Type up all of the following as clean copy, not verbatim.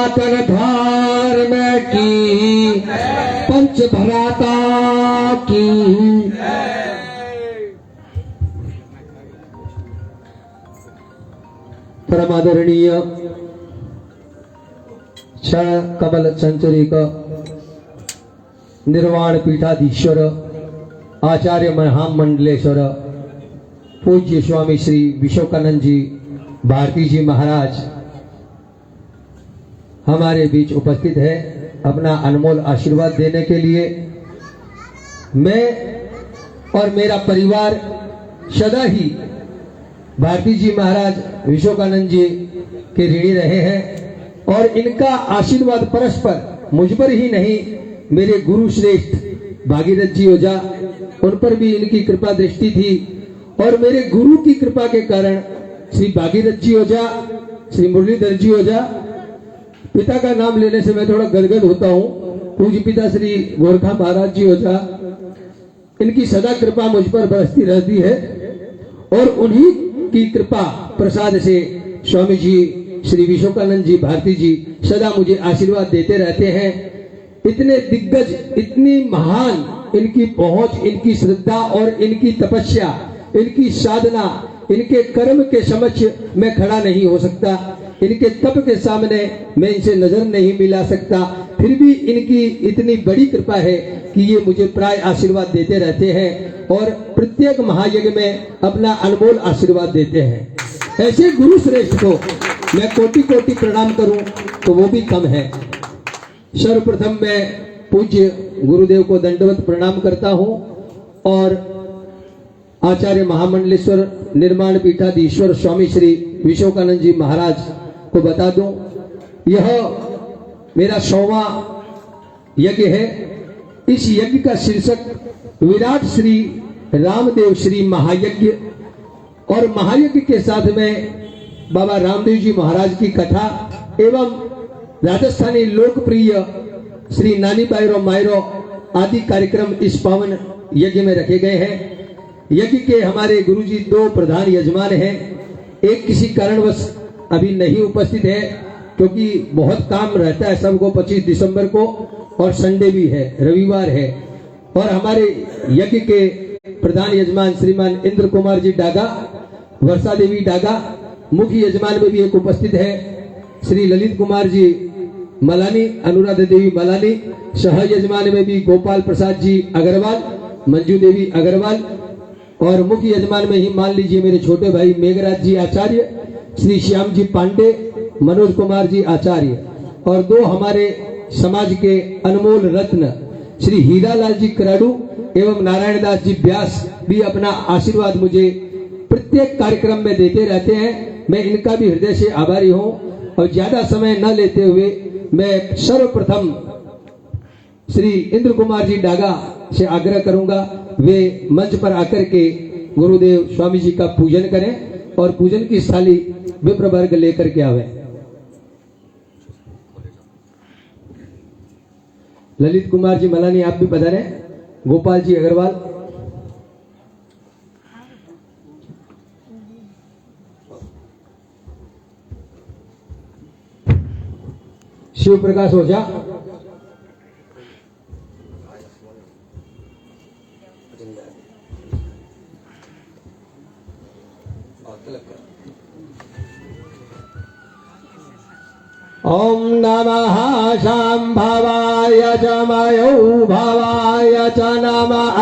सनातन धर्म की पंच भ्राता की परमादरणीय क्षण कमल संचरिक निर्वाण पीठाधीश्वर आचार्य महामंडलेश्वर पूज्य स्वामी श्री विश्वकानंद जी भारती जी महाराज हमारे बीच उपस्थित है अपना अनमोल आशीर्वाद देने के लिए। मैं और मेरा परिवार सदा ही भारती जी महाराज विश्वकानंद जी के ऋणी रहे हैं और इनका आशीर्वाद परस्पर मुझ पर ही नहीं, मेरे गुरु श्रेष्ठ भागीरथ जी ओझा उन पर भी इनकी कृपा दृष्टि थी और मेरे गुरु की कृपा के कारण श्री भागीरथ जी ओझा, श्री मुरलीधर जी ओझा, पिता का नाम लेने से मैं थोड़ा गदगद होता हूँ, पूज्य पिता श्री गोरखा महाराज जी ओझा, इनकी सदा कृपा मुझ पर बरसती रहती है और उन्हीं की कृपा प्रसाद से स्वामी जी श्री विश्वकानंद जी भारती जी सदा मुझे आशीर्वाद देते रहते हैं। इतने दिग्गज, इतनी महान इनकी पहुंच, इनकी श्रद्धा और इनकी तपस्या, इनकी साधना, इनके कर्म के समक्ष मैं खड़ा नहीं हो सकता, इनके तप के सामने मैं इनसे नजर नहीं मिला सकता। फिर भी इनकी इतनी बड़ी कृपा है कि ये मुझे प्राय आशीर्वाद देते रहते हैं और प्रत्येक महायज्ञ में अपना अनमोल आशीर्वाद देते हैं। ऐसे गुरु श्रेष्ठ को मैं कोटि कोटि प्रणाम करूं तो वो भी कम है। सर्वप्रथम मैं पूज्य गुरुदेव को दंडवत प्रणाम करता हूं और आचार्य महामंडलेश्वर निर्माण पीठाधीश्वर स्वामी श्री विश्वकानंद जी महाराज को बता दूं, यह मेरा 100वां यज्ञ है। इस यज्ञ का शीर्षक विराट श्री रामदेव श्री महायज्ञ और महायज्ञ के साथ में बाबा रामदेव जी महाराज की कथा एवं राजस्थानी लोकप्रिय श्री नानी बायरो मायरो आदि कार्यक्रम इस पावन यज्ञ में रखे गए हैं। यज्ञ के हमारे गुरुजी 2 प्रधान यजमान हैं, एक किसी कारणवश अभी नहीं उपस्थित है क्योंकि बहुत काम रहता है सबको 25 दिसंबर को और संडे भी है, रविवार है। और हमारे यज्ञ के प्रधान यजमान श्रीमान इंद्र कुमार जी डागा, वर्षा देवी डागा, मुख्य यजमान में भी एक उपस्थित है श्री ललित कुमार जी मलानी, अनुराधा देवी मलानी, सह यजमान में भी गोपाल प्रसाद जी अग्रवाल, मंजू देवी अग्रवाल और मुख्य यजमान में ही मान लीजिए मेरे छोटे भाई मेघराज जी आचार्य, श्री श्याम जी पांडे, मनोज कुमार जी आचार्य और 2 हमारे समाज के अनमोल रत्न श्री हीरालाल जी कराड़ू एवं नारायण दास जी व्यास भी अपना आशीर्वाद मुझे प्रत्येक कार्यक्रम में देते रहते हैं। मैं इनका भी हृदय से आभारी हूं और ज्यादा समय न लेते हुए मैं सर्वप्रथम श्री इंद्र कुमार जी डागा से आग्रह करूंगा वे मंच पर आकर के गुरुदेव स्वामी जी का पूजन करें और पूजन की थाली विप्र वर्ग लेकर के आवे। ललित कुमार जी मलानी आप भी पधारें, गोपाल जी अग्रवाल, शिव प्रकाश ओझा, ओम नमः शांभवाय च मयो भवाय च नमः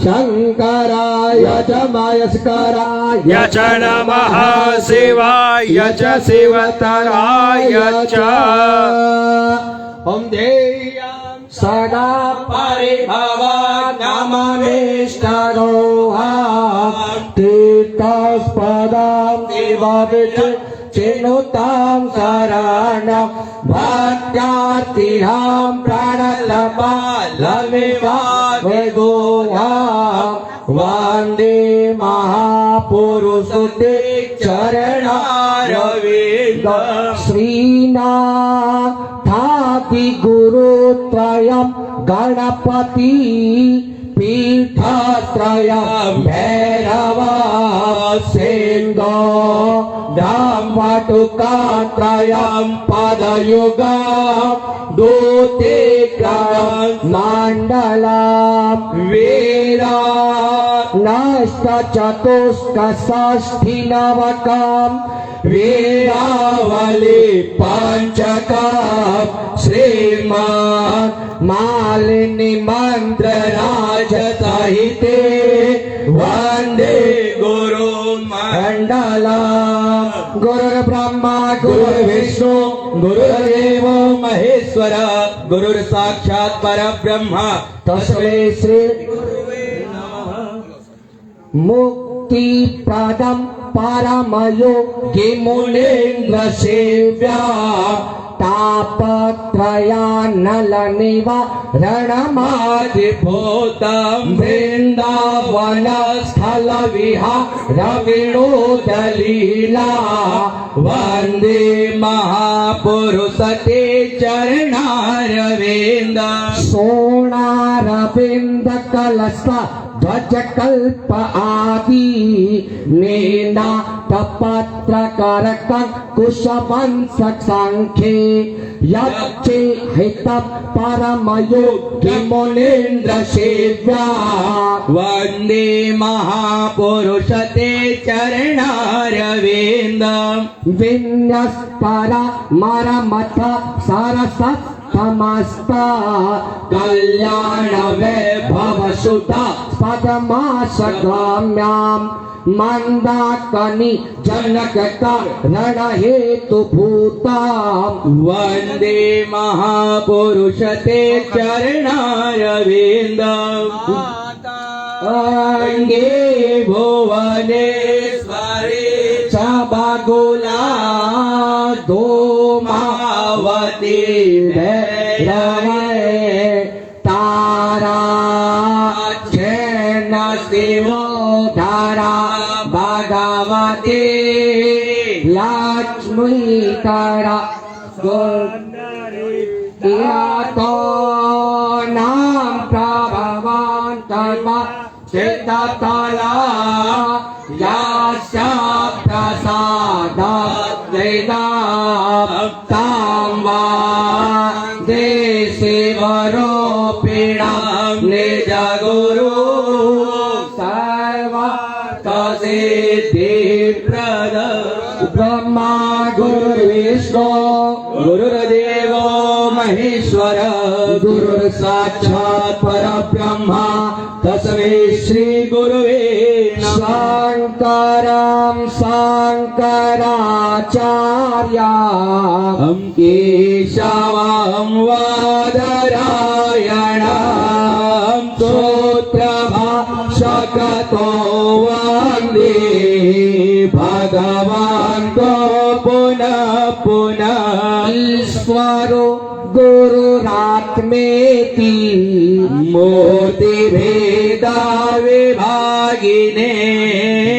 शंकराय च मयस्कराय च नमः शिवाय च शिवतराय च ओम देयं सदा परिभवानमनिष्टरोहा तीर्थस्पदां देवविच चिनुतां शरणं भक्त्यार्तिहां प्राणलपालमिवागोहां वन्दे महापुरुषते चरणारविन्द श्रीनाथादि गुरुत्रयं गणपति पीठत्रयं भैरवा सिंहो धामपाटुकात्रयं पदयुगं दूतिक्रमं मण्डलं वीरा नष्टचतुष्कषष्ठिनवकं वीरावली पंचकं श्रीमन् मालिनी मन्त्रराजसहिते वन्दे गुरु मण्डलम् गुरुर्ब्रह्मा गुरुर्विष्णु गुरुर्देव महेश्वर गुरुर्साक्षात् परब्रह्म तस्मै श्री मुक्ति पदम परमयोगी मुनीन्द्र सेव्या तापत्रयान्नलनिवारणमादिभूतं वृन्दावन स्थल विहार विनोदलीला वन्दे महापुरुष ते चरणारविन्द सोणारविन्द कलशा ध्वज कल्प आदि नेना तपत्र करक कुशवंश संख्ये यच्चे हितम परमयोगी मुनीन्द्र सेव्या वन्दे महापुरुष ते चरणारविन्द विन्यस्परा मरमथ सरसत् समस्ता कल्याण वैभव सुता पदमाशगाम्यां मंदाकनि जनकता रण हेतु भूता वन्दे महापुरुष ते चरणारविन्द अंगे भुवनेश्वरी चबगुला धूमावती भैरवे तारा छेन शिवोधरा भगवती लक्ष्मीकरा तो नाम प्रभवान कर्मा सिद्धतला यास्या प्रसाद वेदां वा देशिवरूपिणां निज गुरु सर्वसिद्धिप्रद ब्रह्मा गुरुर्विष्णु गुरुर्देव महेश्वर गुरुर्साक्षात् परब्रह्म तस्मै श्री गुरुवे शंकरं शंकराचार्यं केशवं वादरायणं सूत्रभाष्यकृतो वन्दे भगवन्तो पुनः पुनः ईश्वरो गुरुरात्मेति मूर्तिभेद विभागिने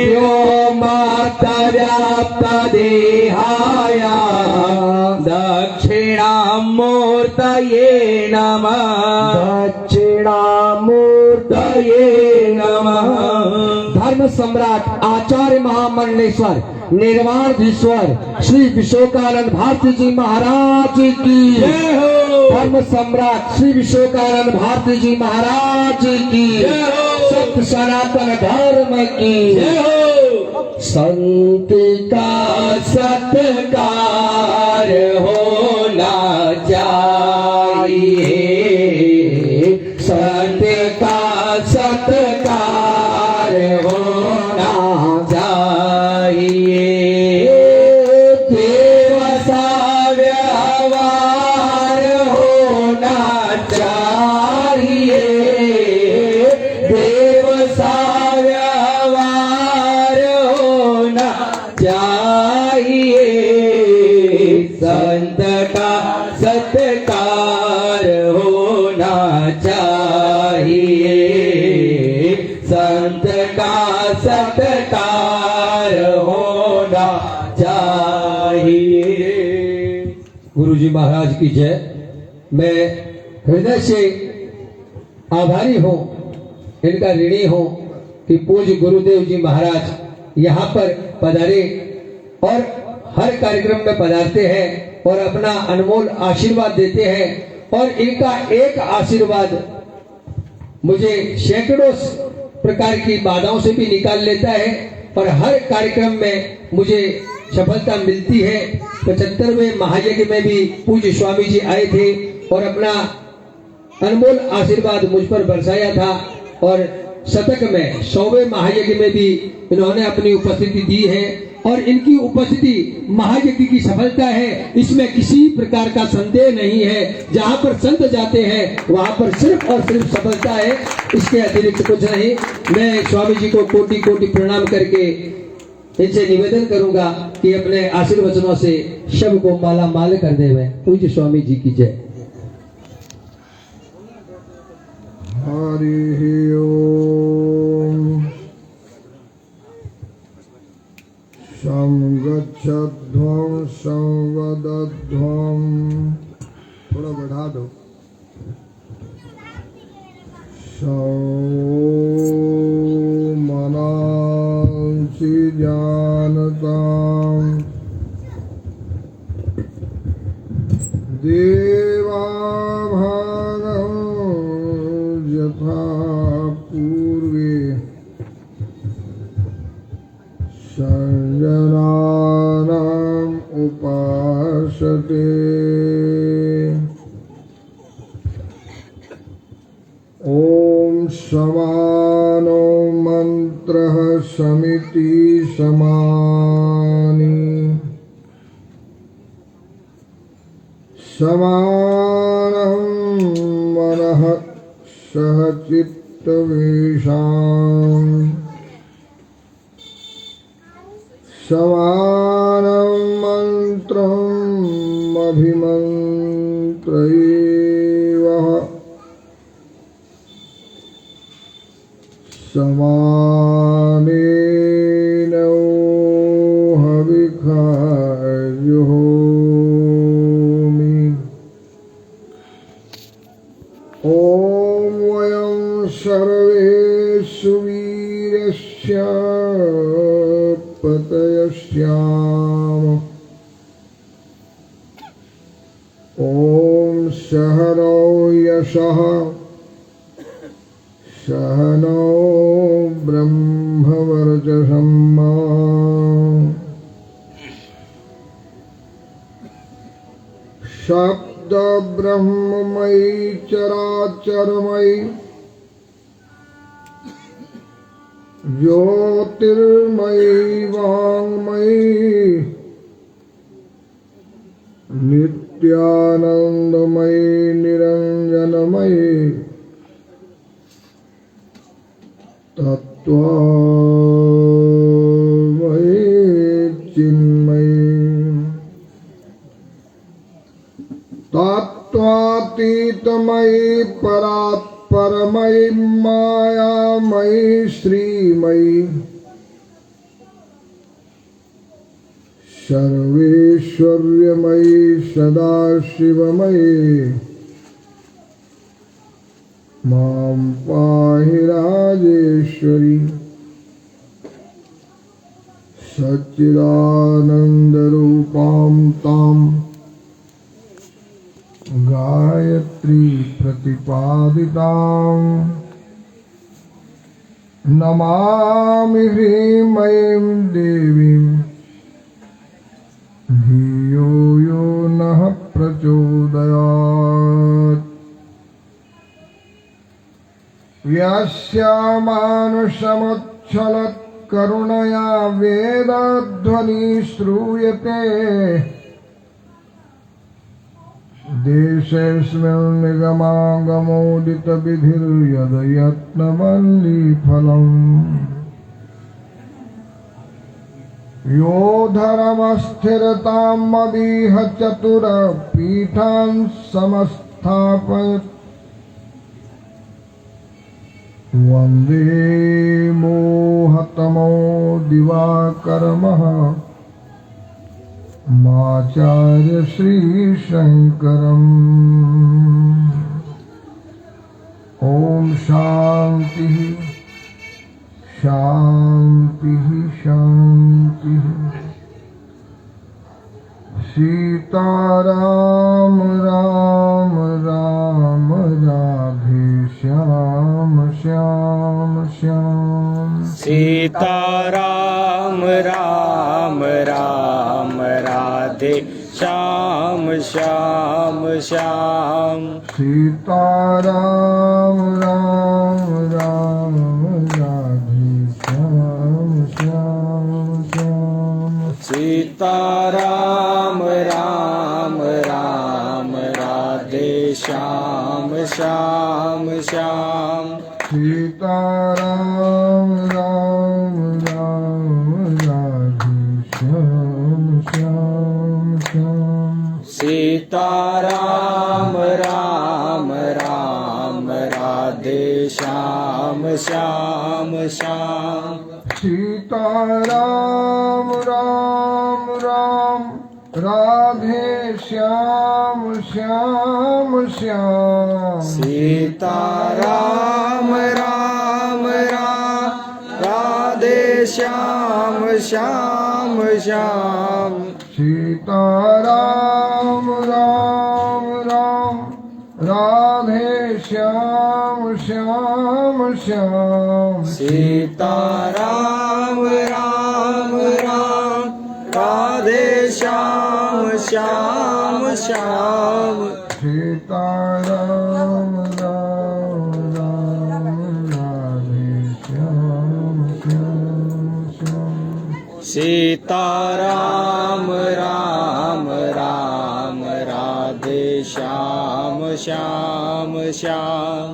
व्योमव्याप्त देहाय दक्षिणामूर्तये नमः दक्षिणामूर्तये नमः। धर्म सम्राट आचार्य महामंडलेश्वर निर्वाणधीश्वर श्री विश्वकानंद भारती जी महाराज की धर्म सम्राट श्री विश्वकानंद भारती जी महाराज की सत्य सनातन धर्म की संत का सत्कार होना चाहिए संत का सत्कार होना चाहिए देवसा व्यवहार होना चाहिए देवसा व्यवहार होना चाहिए संत का सत्कार होना चाहिए संत का सत्कार होना चाहिए। गुरु जी महाराज की जय। मैं हृदय से आभारी हूँ इनका ऋणी हूँ कि पूज्य गुरुदेव जी महाराज यहाँ पर पधारे और हर कार्यक्रम में पधारते हैं और अपना अनमोल आशीर्वाद देते हैं। और इनका एक आशीर्वाद मुझे सैकड़ों प्रकार की बाधाओं से भी निकाल लेता है और हर कार्यक्रम में मुझे सफलता मिलती है। 75वें महायज्ञ में भी पूज्य स्वामी जी आए थे और अपना अनमोल आशीर्वाद मुझ पर बरसाया था और शतक में 100वें महायज्ञ में भी इन्होंने अपनी उपस्थिति दी है और इनकी उपस्थिति महायज्ञ की सफलता है, इसमें किसी प्रकार का संदेह नहीं है। जहां पर संत जाते हैं वहां पर सिर्फ और सिर्फ सफलता है, इसके अतिरिक्त कुछ नहीं। मैं स्वामी जी को कोटि कोटि प्रणाम करके इनसे निवेदन करूंगा कि अपने आशीर्वचनों से सबको माला माल कर देवे। पूज्य स्वामी जी की जय। हरि ओम। संगच्छध्वं संवदध्वं, थोड़ा बढ़ा दो। मनांसि जानतां देवा भागं यथा पूर्वे संजनानाम् उपासते। ओम समानो मंत्रः समिति समानि, समानं मनः सह चित्तवेषाम्, समानं मंत्रम् अभिमन्त्रयेवः, समानेन हविषाजुहोमि। ॐ वयं सर्वे सुवीरस्य पतयस्याम। ॐ सहनौ यशः सहनौ ब्रह्मवर्चसम्। शब्द ब्रह्ममयी चराचरमयी ज्योतिर्मयी वाङ्मयी नित्यानन्दमयी निरञ्जनमयी तत्त्वमयी चिन्मयी तत्त्वातीतमयी परात्परमयी मायामयी श्रीमयी सर्वेश्वर्यमयी सदाशिवमयी मां पाहि राजेश्वरी। सच्चिदानन्दरूपां तां गायत्री प्रतिपादितां नमामि ह्रीं देवीं धियो यो नः प्रचोदयात्। यस्यामानुषमुच्छलत्करुणया वेदध्वनिः श्रूयते देशेऽस्मिन् निगमागमोदितविधिर्यदयत्नवल्लीफलम्। यो धर्मस्थिरतामदीह चतुरपीठान् समस्थापयत् वन्दे मोहतमो दिवाकरमः माचार्य श्रीशङ्करम्। ओम शांति शांति शांति। सीताराम राम राम राधे श्याम श्याम श्याम। सीताराम राम राम राधे श्याम श्याम श्याम। सीताराम राम राम राधे श्याम श्याम श्याम। सीताराम राम राम राधे श्याम श्याम श्याम। सीताराम राम राम राधे श्याम श्याम श्याम। सीताराम राम राम राधे श्याम श्याम श्याम। सीताराम राम राम राधे श्याम श्याम श्याम। सीताराम राम राम राधे श्याम श्याम श्याम। सीताराम राम राम राधे श्याम श्याम श्याम। सीताराम राम राम राधे श्याम श्याम श्याम। सीताराम राम राम राधे श्याम श्याम श्याम। सीताराम राम राम राधे श्याम श्याम श्याम।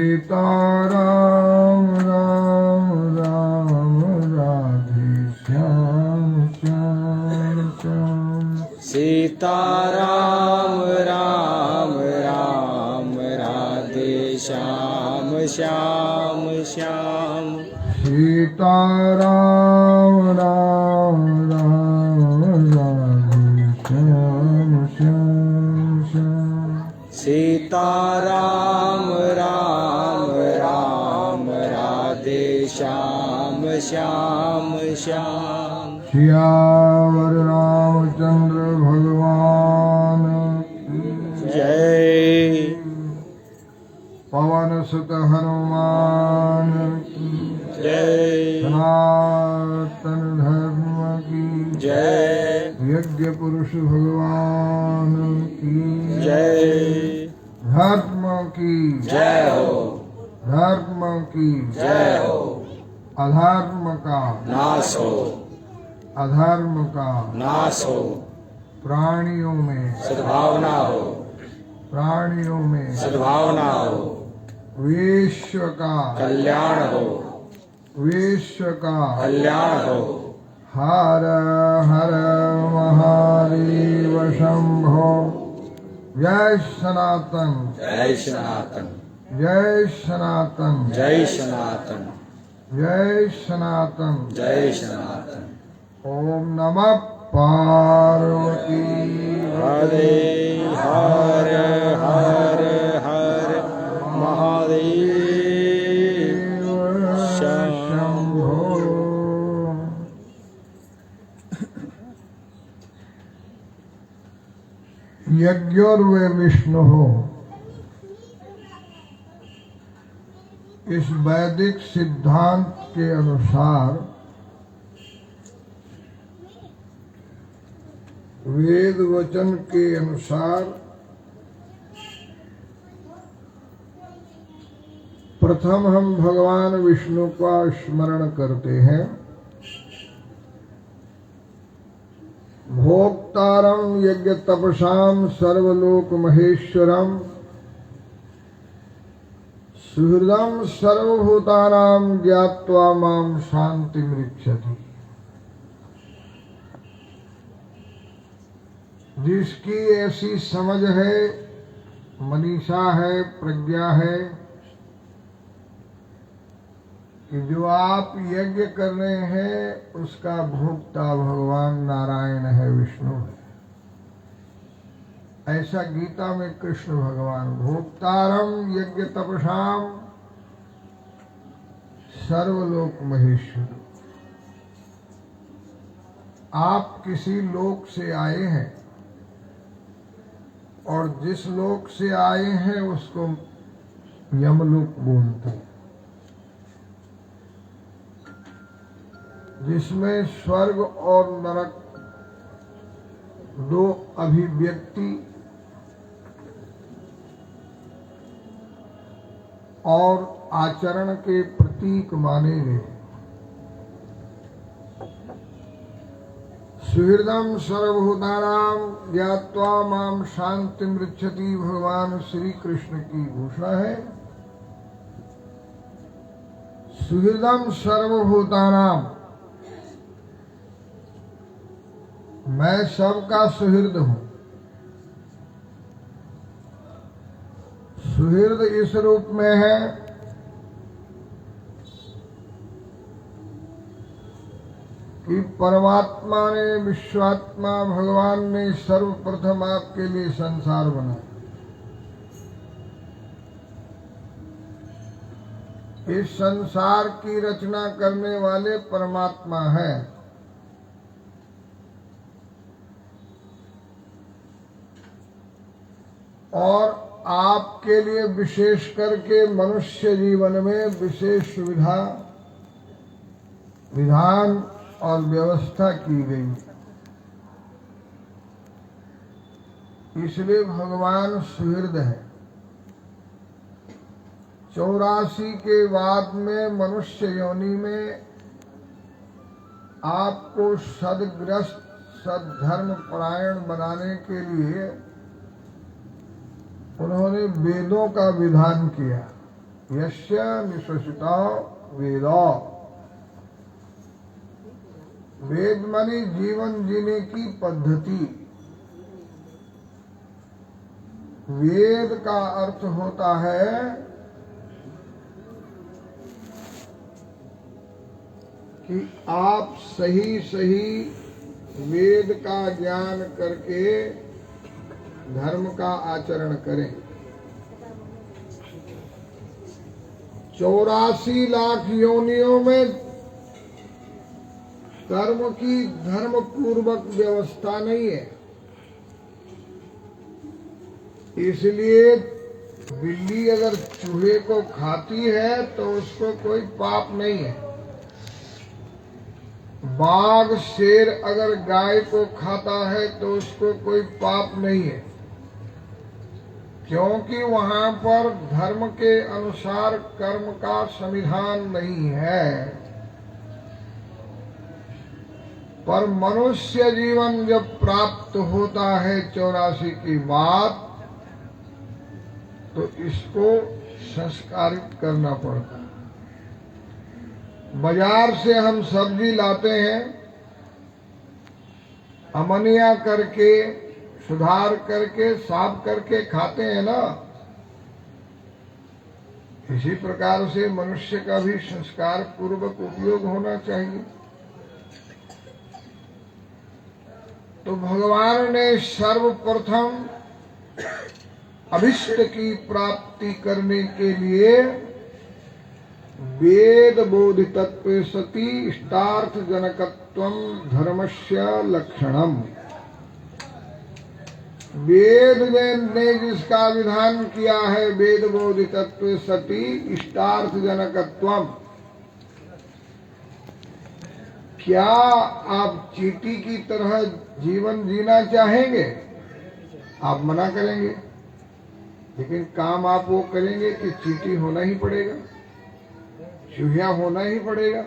सीताराम राम राम राधे श्याम श्याम श्याम। सीताराम राम राम राधे श्याम श्याम श्याम। सीताराम राम राम राधे श्याम श्याम श्याम। सीताराम राम राम राधे श्याम श्याम श्याम। सियावर रामचंद्र भगवान की जय। पवन सुत हनुमान की जय। सनातन धर्म की जय। यज्ञ पुरुष भगवान की जय। धर्म की जय हो। धर्म की जय हो। अधर्म का नाश हो। अधर्म का नाश हो। प्राणियों में सद्भावना हो। प्राणियों में सद्भावना हो। विश्व का कल्याण हो। विश्व का कल्याण हो। हर हर महादेव शंभो। जय सनातन जय सनातन। जय सनातन जय सनातन। जय सनातन। जय सनातन। ओम नमः पार्वती हरे हर हर हर महादेव शंभो। यज्ञोर्वे विष्णु हो, इस वैदिक सिद्धांत के अनुसार वेद वचन के अनुसार प्रथम हम भगवान विष्णु का स्मरण करते हैं। भोक्तारम यज्ञ तपसाम सर्वलोक महेश्वरम सुहृदम सर्वभूतानां ज्ञात्वा माम शांति मृच्छति। जिसकी ऐसी समझ है, मनीषा है, प्रज्ञा है कि जो आप यज्ञ कर रहे हैं उसका भोक्ता भगवान नारायण है, विष्णु है। ऐसा गीता में कृष्ण भगवान भोक्तारम यज्ञ तपसाम सर्वलोक महेश्वर। आप किसी लोक से आए हैं और जिस लोक से आए हैं उसको यमलोक बोलते हैं, जिसमें स्वर्ग और नरक दो अभिव्यक्ति और आचरण के प्रतीक माने गए। सुहृदम सर्वभूतानां ज्ञात्वा माम शांति मृच्छति भगवान श्री कृष्ण की घोषणा है। सुहृदम सर्वभूतानां, मैं सबका सुहृद हूं। सुहृद इस रूप में है कि परमात्मा ने, विश्वात्मा भगवान ने सर्वप्रथम आपके लिए संसार बनाया। इस संसार की रचना करने वाले परमात्मा है। और आपके लिए विशेष करके मनुष्य जीवन में विशेष सुविधा, विधान और व्यवस्था की गई। इसलिए भगवान सुहृद है। 84 के बाद में मनुष्य योनि में आपको सद्ग्रस्त, सद्धर्म परायण बनाने के लिए उन्होंने वेदों का विधान किया। यस्य निश्वसिता वेदा, वेद मानी जीवन जीने की पद्धति। वेद का अर्थ होता है कि आप सही सही वेद का ज्ञान करके धर्म का आचरण करें। 84 लाख योनियों में कर्म की धर्म पूर्वक व्यवस्था नहीं है। इसलिए बिल्ली अगर चूहे को खाती है तो उसको कोई पाप नहीं है। बाघ शेर अगर गाय को खाता है तो उसको कोई पाप नहीं है, क्योंकि वहां पर धर्म के अनुसार कर्म का संविधान नहीं है। पर मनुष्य जीवन जब प्राप्त होता है 84 की बात, तो इसको संस्कारित करना पड़ता है। बाजार से हम सब्जी लाते हैं, अमनिया करके, सुधार करके, साफ करके खाते हैं ना। इसी प्रकार से मनुष्य का भी संस्कार पूर्वक उपयोग होना चाहिए। तो भगवान ने सर्वप्रथम अभिष्ट की प्राप्ति करने के लिए वेद बोधितत्व सति इष्टार्थ जनकत्वम धर्मस्य लक्षणम। वेद ने जिसका विधान किया है, वेद बोधितत्व सति इष्टार्थ जनकत्वम। क्या आप चींटी की तरह जीवन जीना चाहेंगे? आप मना करेंगे, लेकिन काम आप वो करेंगे कि चींटी होना ही पड़ेगा, चूहिया होना ही पड़ेगा।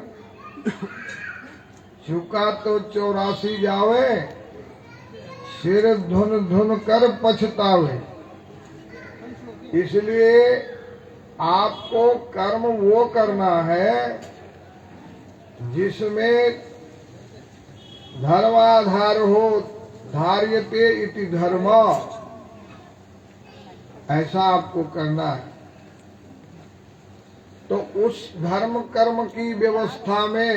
चूका तो 84 जावे, सिर धुन धुन कर पछतावे। इसलिए आपको कर्म वो करना है जिसमें धर्माधार हो। धार्यते इति धर्म, ऐसा आपको करना है। तो उस धर्म कर्म की व्यवस्था में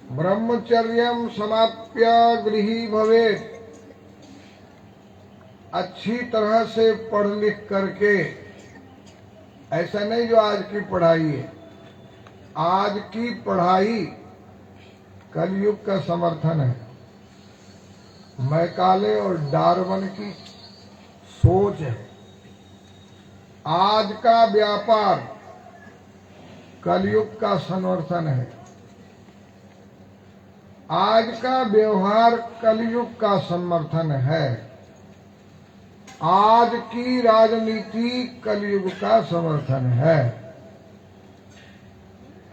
ब्रह्मचर्यम समाप्य गृही भवेत्, अच्छी तरह से पढ़ लिख करके, ऐसा नहीं जो आज की पढ़ाई है, आज की पढ़ाई कलयुग का समर्थन है। मैकाले और डार्विन की सोच है। आज का व्यापार कलयुग का समर्थन है। आज का व्यवहार कलयुग का समर्थन है। आज की राजनीति कलयुग का समर्थन है।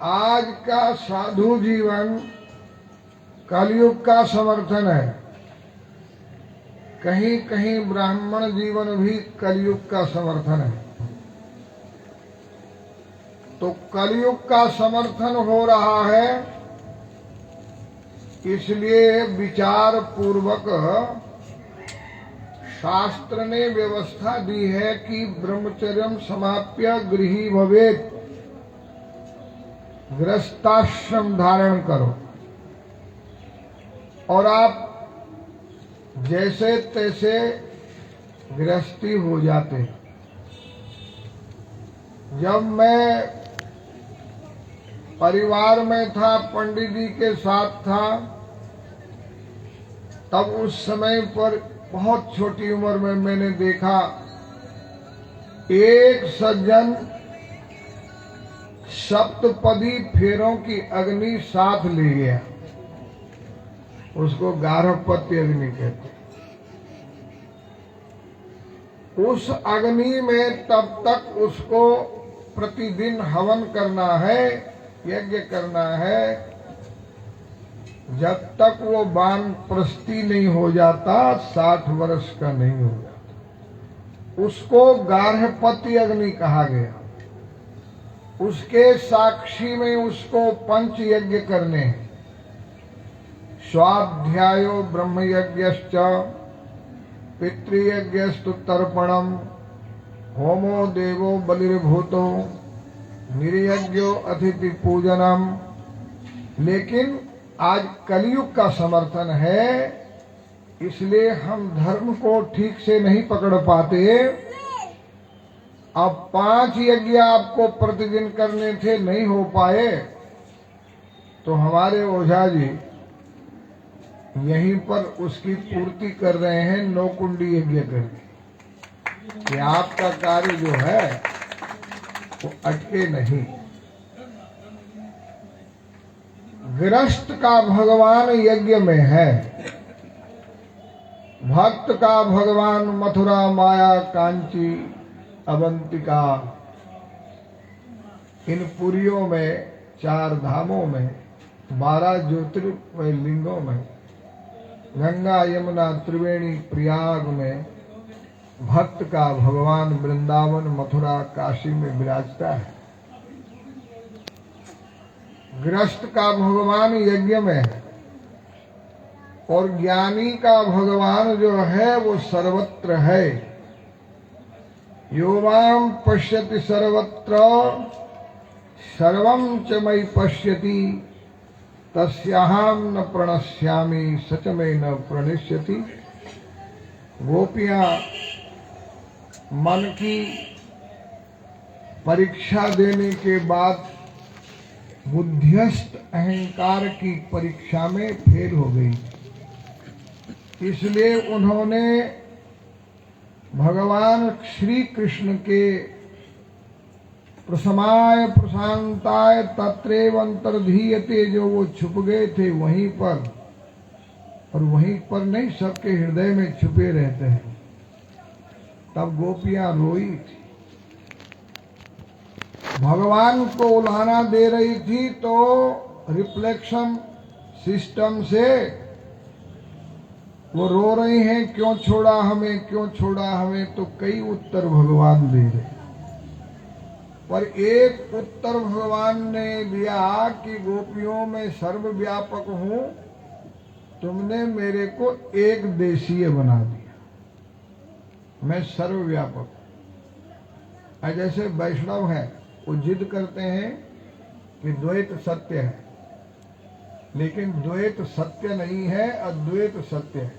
आज का साधु जीवन कलयुग का समर्थन है। कहीं कहीं ब्राह्मण जीवन भी कलयुग का समर्थन है। तो कलयुग का समर्थन हो रहा है, इसलिए विचार पूर्वक शास्त्र ने व्यवस्था दी है कि ब्रह्मचर्यम समाप्य गृही भवेत्, गृहस्थाश्रम धारण करो। और आप जैसे तैसे गृहस्थी हो जाते। जब मैं परिवार में था, पंडित जी के साथ था, तब उस समय पर बहुत छोटी उम्र में मैंने देखा एक सज्जन सप्तपदी फेरों की अग्नि साथ ले गया। उसको गार्हपत्य अग्नि कहते। उस अग्नि में तब तक उसको प्रतिदिन हवन करना है, यज्ञ करना है, जब तक वो वानप्रस्थी नहीं हो जाता, 60 वर्ष का नहीं हो जाता। उसको गार्हपत्य अग्नि कहा गया। उसके साक्षी में उसको पंच यज्ञ करने हैं। स्वाध्यायो ब्रह्मयज्ञश्च पितृयज्ञस्तु तर्पणम होमो देवो बलिर्भूतो निर्यज्ञो अतिथि पूजनम। लेकिन आज कलयुग का समर्थन है, इसलिए हम धर्म को ठीक से नहीं पकड़ पाते। अब 5 यज्ञ आपको प्रतिदिन करने थे, नहीं हो पाए, तो हमारे ओझा जी यहीं पर उसकी पूर्ति कर रहे हैं, 9 कुंडी यज्ञ करके, कि आपका कार्य जो है वो अटके नहीं। गृहस्थ का भगवान यज्ञ में है, भक्त का भगवान मथुरा माया कांची अवंतिका, इन पुरियों में, 4 धामों में, 12 ज्योतिर्मय लिंगों में, गंगा यमुना त्रिवेणी प्रयाग में भक्त का भगवान वृंदावन मथुरा काशी में विराजता है। गृहस्थ का भगवान यज्ञ में है, और ज्ञानी का भगवान जो है वो सर्वत्र है। यो मां पश्यति सर्वत्र सर्वं च मयि पश्यति तस्याहं न प्रणश्यामि सच में न प्रणश्यति। गोपियां मन की परीक्षा देने के बाद बुद्धिस्थ अहंकार की परीक्षा में फेल हो गई, इसलिए उन्होंने भगवान श्री कृष्ण के प्रसमाय प्रशांताय तत्रैव अंतर्धीयते, जो वो छुप गए थे वहीं पर, और वहीं पर नहीं, सबके हृदय में छुपे रहते हैं। तब गोपियां रोई थी, भगवान को उल्हाना दे रही थी, तो रिफ्लेक्शन सिस्टम से वो रो रही हैं, क्यों छोड़ा हमें, क्यों छोड़ा हमें। तो कई उत्तर भगवान दे रहे, पर एक उत्तर भगवान ने दिया कि गोपियों में सर्वव्यापक हूं, तुमने मेरे को एक देशीय बना दिया, मैं सर्वव्यापक। जैसे वैष्णव है, वो जिद करते हैं कि द्वैत सत्य है, लेकिन द्वैत सत्य नहीं है, अद्वैत सत्य है।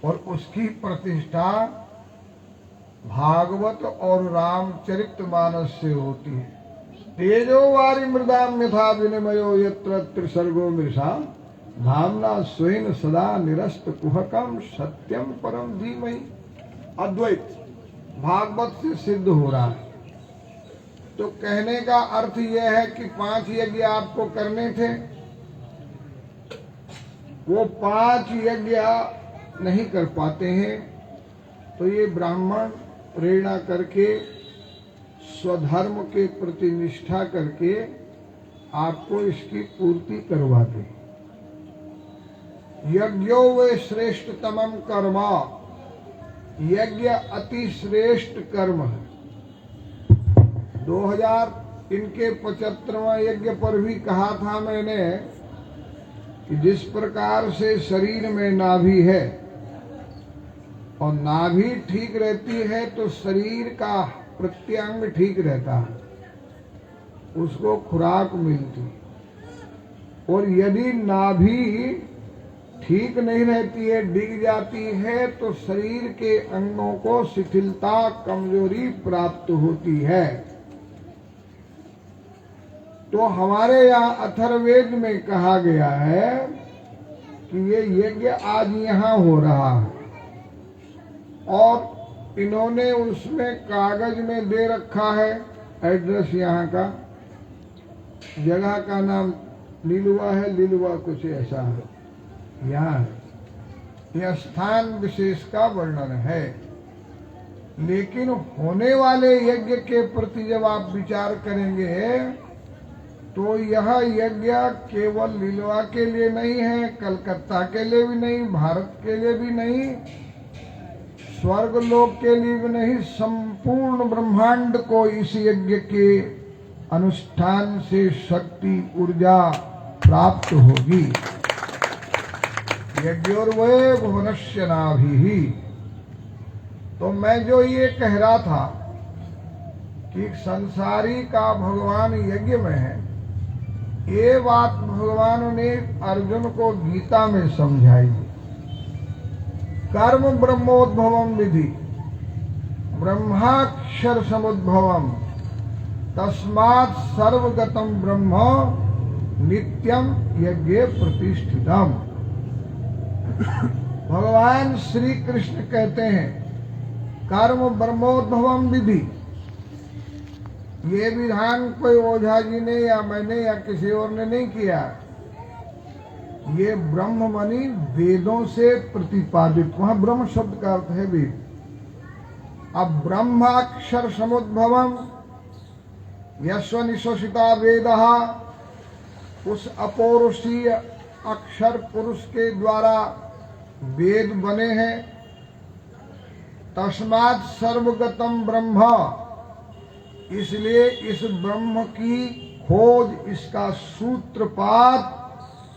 और उसकी प्रतिष्ठा भागवत और रामचरितमानस से होती है। तेजो वारी मृदाम यथा विनिमयो यत्र त्रिसर्गो मृषा धामना स्वेन सदा निरस्त कुहकम सत्यम परम धीमहि। अद्वैत भागवत से सिद्ध हो रहा है। तो कहने का अर्थ यह है कि 5 यज्ञ आपको करने थे, वो 5 यज्ञ नहीं कर पाते हैं, तो ये ब्राह्मण प्रेरणा करके स्वधर्म के प्रति निष्ठा करके आपको इसकी पूर्ति करवाते हैं। यज्ञो वे श्रेष्ठतमम कर्म, यज्ञ अति श्रेष्ठ कर्म है। 2000 इनके 75वां यज्ञ पर भी कहा था मैंने कि जिस प्रकार से शरीर में नाभि है और नाभि ठीक रहती है तो शरीर का प्रत्यंग ठीक रहता है, उसको खुराक मिलती। और यदि नाभि ठीक नहीं रहती है, डिग जाती है, तो शरीर के अंगों को शिथिलता, कमजोरी प्राप्त होती है। तो हमारे यहाँ अथर्ववेद में कहा गया है कि ये यज्ञ आज यहाँ हो रहा है, और इन्होंने उसमें कागज में दे रखा है एड्रेस यहाँ का, जगह का नाम लीलुआ है, लीलुआ कुछ ऐसा है यहाँ है। यह स्थान विशेष का वर्णन है। लेकिन होने वाले यज्ञ के प्रति जब आप विचार करेंगे तो यह यज्ञ केवल लीलुआ के लिए नहीं है, कलकत्ता के लिए भी नहीं, भारत के लिए भी नहीं, स्वर्ग लोक के लिए भी नहीं, संपूर्ण ब्रह्मांड को इस यज्ञ के अनुष्ठान से शक्ति, ऊर्जा प्राप्त होगी। यज्ञोर्वै भुवनस्य नाभिः। तो मैं जो ये कह रहा था कि संसारी का भगवान यज्ञ में है, ये बात भगवान ने अर्जुन को गीता में समझाई। कर्म ब्रह्मोद्भवम विधि ब्रह्माक्षर समुद्भवम तस्मात् सर्वगतम ब्रह्म नित्यम यज्ञे प्रतिष्ठितम। भगवान श्री कृष्ण कहते हैं कर्म ब्रह्मोद्भवम विधि। ये विधान कोई ओझा जी ने या मैंने या किसी और ने नहीं किया। ये ब्रह्म मनी वेदों से प्रतिपादित, वहां ब्रह्म शब्द का अर्थ है वेद। अब ब्रह्माक्षर समुद्भवम यस्वनिश्वसिता वेदः, उस अपौरुषीय अक्षर पुरुष के द्वारा वेद बने हैं। तस्मात् सर्वगतम ब्रह्म, इसलिए इस ब्रह्म की खोज, इसका सूत्रपात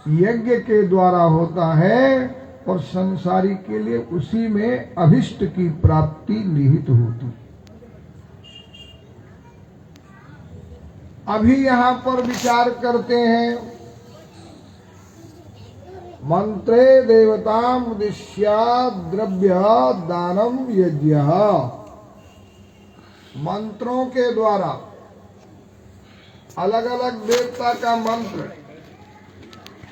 यज्ञ के द्वारा होता है और संसारी के लिए उसी में अभिष्ट की प्राप्ति निहित होती। अभी यहाँ पर विचार करते हैं मंत्रे देवताम उद्दिश्य द्रव्य दानम यज्ञ। मंत्रों के द्वारा अलग अलग देवता का मंत्र,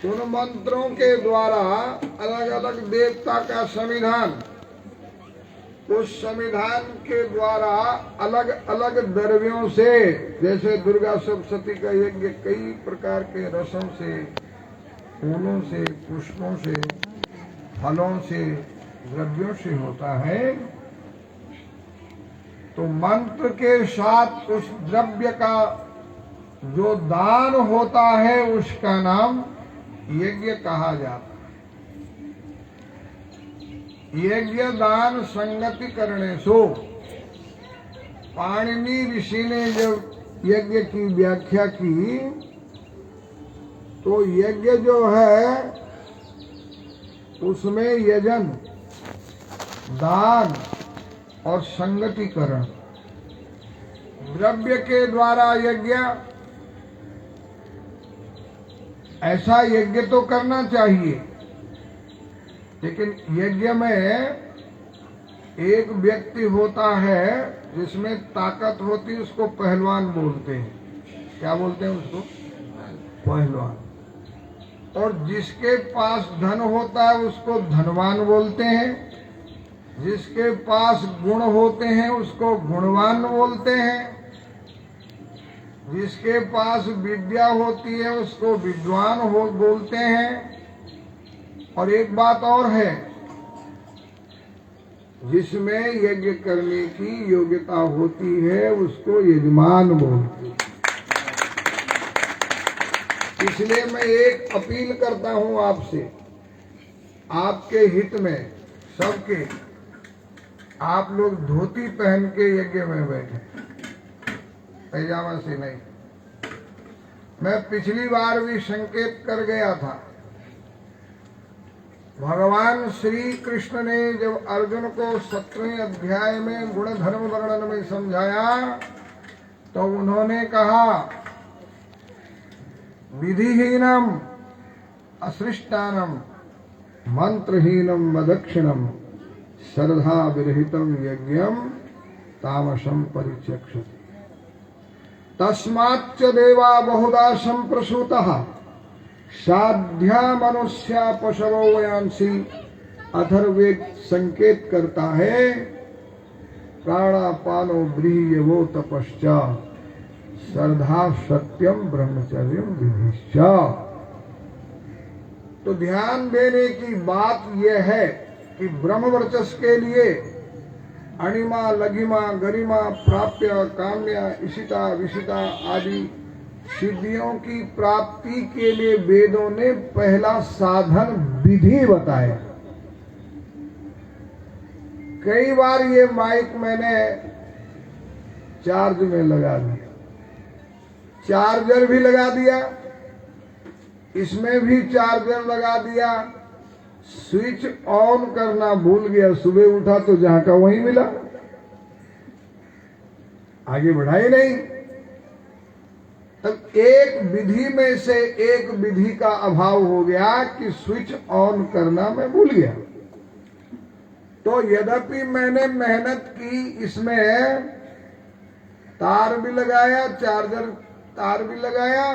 उन मंत्रों के द्वारा अलग अलग देवता का संविधान, उस संविधान के द्वारा अलग अलग द्रव्यों से, जैसे दुर्गा सप्तशती का यज्ञ कई प्रकार के रसों से, फूलों से, पुष्पों से, फलों से, द्रव्यों से होता है। तो मंत्र के साथ उस द्रव्य का जो दान होता है उसका नाम यज्ञ कहा जाता है। यज्ञ दान संगति करने सो। पाणिनि ऋषि ने जब यज्ञ की व्याख्या की तो यज्ञ जो है उसमें यजन, दान और संगतिकरण, द्रव्य के द्वारा यज्ञ, ऐसा यज्ञ तो करना चाहिए, लेकिन यज्ञ में एक व्यक्ति होता है जिसमें ताकत होती है, उसको पहलवान बोलते हैं। क्या बोलते हैं उसको? पहलवान। और जिसके पास धन होता है उसको धनवान बोलते हैं, जिसके पास गुण होते हैं उसको गुणवान बोलते हैं, जिसके पास विद्या होती है उसको विद्वान बोलते हैं। और एक बात और है, जिसमें यज्ञ करने की योग्यता होती है उसको यजमान बोलते हैं। इसलिए मैं एक अपील करता हूं आपसे, आपके हित में सबके, आप लोग धोती पहन के यज्ञ में बैठे, पैजामा से नहीं। मैं पिछली बार भी संकेत कर गया था, भगवान श्री कृष्ण ने जब अर्जुन को 17वें अध्याय में गुण धर्म वर्णन में समझाया तो उन्होंने कहा, विधिहीनम असृष्टानम मंत्रहीनम मदक्षिणम श्रद्धा विरहितम यज्ञम तामसम परिचक्षते तस्माच्च देवा बहुधा संप्रसूतः साध्या मनुष्या पशवो वयांसी। अथर्ववेद संकेत करता है, प्राणापानो ब्रीह्यवो तपश्चा श्रद्धा सत्यम ब्रह्मचर्यम विधिश्च। तो ध्यान देने की बात यह है कि ब्रह्मवर्चस के लिए अणिमा लघिमा गरिमा प्राप्य काम्या इशिता विशिता आदि सिद्धियों की प्राप्ति के लिए वेदों ने पहला साधन विधि बताया। कई बार ये माइक मैंने चार्ज में लगा दिया, चार्जर भी लगा दिया, इसमें भी चार्जर लगा दिया, स्विच ऑन करना भूल गया, सुबह उठा तो जहां का वहीं मिला, आगे बढ़ा ही नहीं। तब एक विधि में से एक विधि का अभाव हो गया कि स्विच ऑन करना मैं भूल गया। तो यद्यपि मैंने मेहनत की, इसमें तार भी लगाया, चार्जर तार भी लगाया,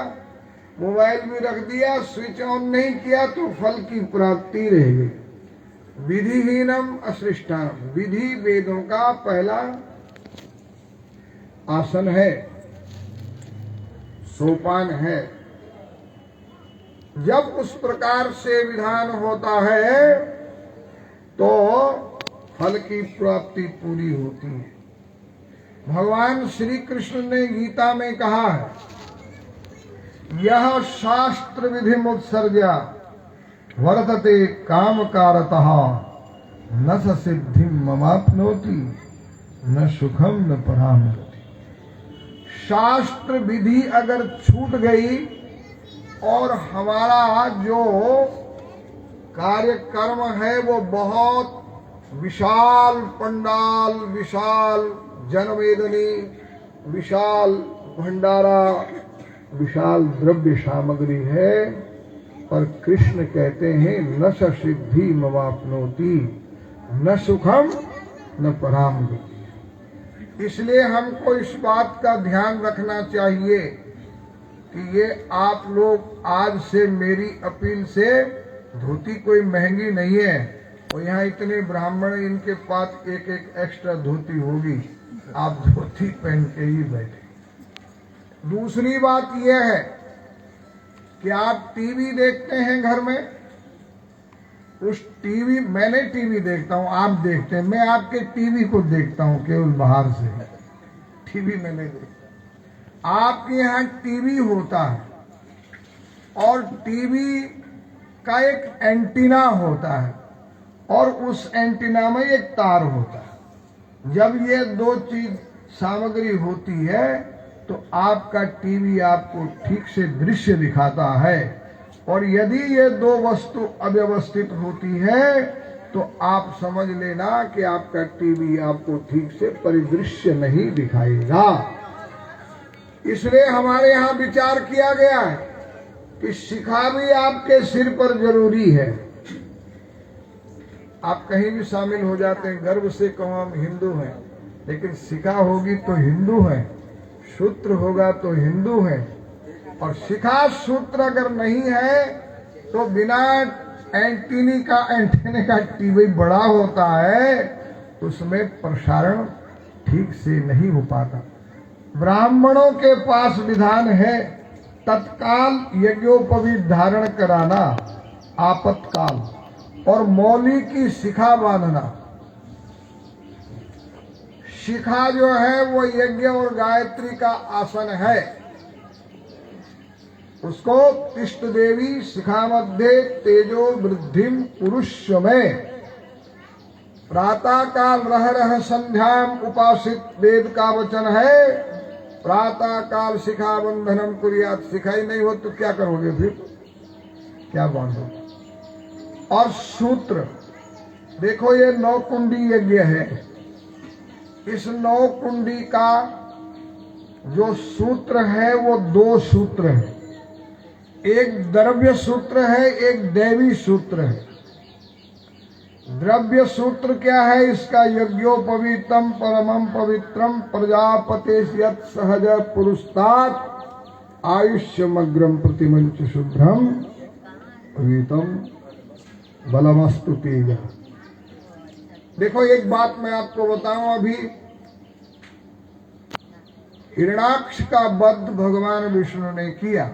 मोबाइल भी रख दिया, स्विच ऑन नहीं किया तो फल की प्राप्ति रह गई। विधिहीनम असृष्टानम, विधि वेदों का पहला आसन है, सोपान है। जब उस प्रकार से विधान होता है तो फल की प्राप्ति पूरी होती है। भगवान श्री कृष्ण ने गीता में कहा है, यह शास्त्र विधि मुत्सर्जा वर्तते काम कारतः न स सिद्धि ममाप्नोति न सुखम न पराम गति। शास्त्र विधि अगर छूट गई और हमारा जो कार्यक्रम है वो बहुत विशाल पंडाल, विशाल जनवेदनी, विशाल भंडारा, विशाल द्रव्य सामग्री है, पर कृष्ण कहते हैं न स सिद्धि मवाप्नोति न सुखम न पराम गति। इसलिए हमको इस बात का ध्यान रखना चाहिए कि ये आप लोग आज से मेरी अपील से, धोती कोई महंगी नहीं है और यहाँ इतने ब्राह्मण, इनके पास एक एक एक्स्ट्रा धोती होगी, आप धोती पहन के ही बैठे। दूसरी बात यह है कि आप टीवी देखते हैं घर में, उस टीवी, मैंने टीवी देखता हूं, आप देखते हैं, मैं आपके टीवी को देखता हूं केवल बाहर से, टीवी में नहीं देखता। आपके यहाँ टीवी होता है और टीवी का एक एंटीना होता है और उस एंटीना में एक तार होता है। जब ये दो चीज सामग्री होती है तो आपका टीवी आपको ठीक से दृश्य दिखाता है, और यदि ये दो वस्तु अव्यवस्थित होती है तो आप समझ लेना कि आपका टीवी आपको ठीक से परिदृश्य नहीं दिखाएगा। इसलिए हमारे यहाँ विचार किया गया है कि शिखा भी आपके सिर पर जरूरी है। आप कहीं भी शामिल हो जाते हैं, गर्व से कहो हम हिंदू हैं, लेकिन शिखा होगी तो हिंदू है, सूत्र होगा तो हिंदू है। और शिखा सूत्र अगर नहीं है तो बिना एंटीने का टीवी बड़ा होता है, उसमें प्रसारण ठीक से नहीं हो पाता। ब्राह्मणों के पास विधान है तत्काल यज्ञोपवीत धारण कराना, आपत्काल, और मौली की शिखा बांधना। शिखा जो है वो यज्ञ और गायत्री का आसन है। उसको तिष्ठ देवी शिखा मध्य तेजो वृद्धिम पुरुष में, प्रातः काल रह रह संध्याम उपासित वेद का वचन है। प्रातः काल शिखा बंधनम कुरियात, शिखा ही नहीं हो तो क्या करोगे, फिर क्या बांधो। और सूत्र देखो, ये 9 कुंडी यज्ञ है। इस 9 कुंडी का जो सूत्र है वो 2 सूत्र है, एक द्रव्य सूत्र है, एक दैवी सूत्र है। द्रव्य सूत्र क्या है इसका? यज्ञोपवीतम परमम पवित्रम प्रजापते यत् सहज पुरुषात् आयुष्यमग्रम प्रतिमंच शुभ्रम पवित्रम बलमस्तु तेज। देखो एक बात मैं आपको बताऊं, अभी हिरण्याक्ष का वध भगवान विष्णु ने किया।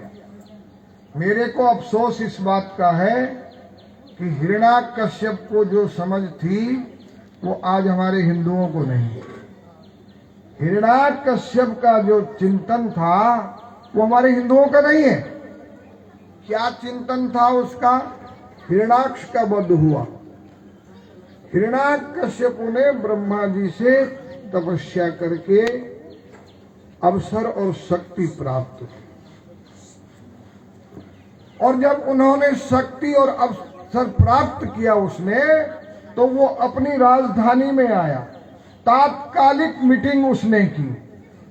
मेरे को अफसोस इस बात का है कि हिरण्याकश्यप को जो समझ थी वो आज हमारे हिंदुओं को नहीं। हिरण्याकश्यप का जो चिंतन था वो हमारे हिंदुओं का नहीं है। क्या चिंतन था उसका? हिरण्याक्ष का वध हुआ। हिरण्याकश्यप ने ब्रह्मा जी से तपस्या करके अवसर और शक्ति प्राप्त की, और जब उन्होंने शक्ति और अवसर प्राप्त किया उसने, तो वो अपनी राजधानी में आया। तात्कालिक मीटिंग उसने की,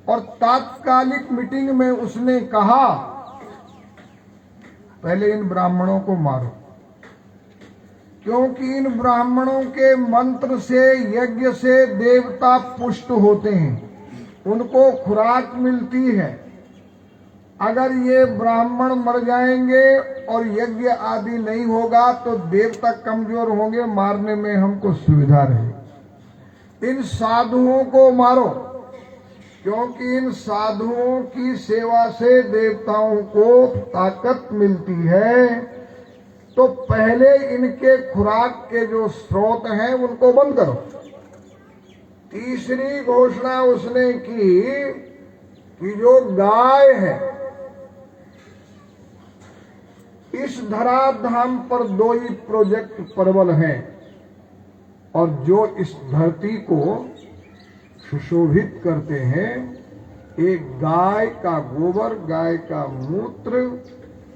और तात्कालिक मीटिंग में उसने कहा पहले इन ब्राह्मणों को मारो, क्योंकि इन ब्राह्मणों के मंत्र से, यज्ञ से देवता पुष्ट होते हैं, उनको खुराक मिलती है। अगर ये ब्राह्मण मर जाएंगे और यज्ञ आदि नहीं होगा तो देवता कमजोर होंगे, मारने में हमको सुविधा रहे। इन साधुओं को मारो, क्योंकि इन साधुओं की सेवा से देवताओं को ताकत मिलती है। तो पहले इनके खुराक के जो स्रोत हैं उनको बंद करो। तीसरी घोषणा उसने की कि जो गाय है, इस धराधाम पर 2 ही प्रोजेक्ट प्रबल हैं, और जो इस धरती को सुशोभित करते हैं, एक गाय का गोबर, गाय का मूत्र,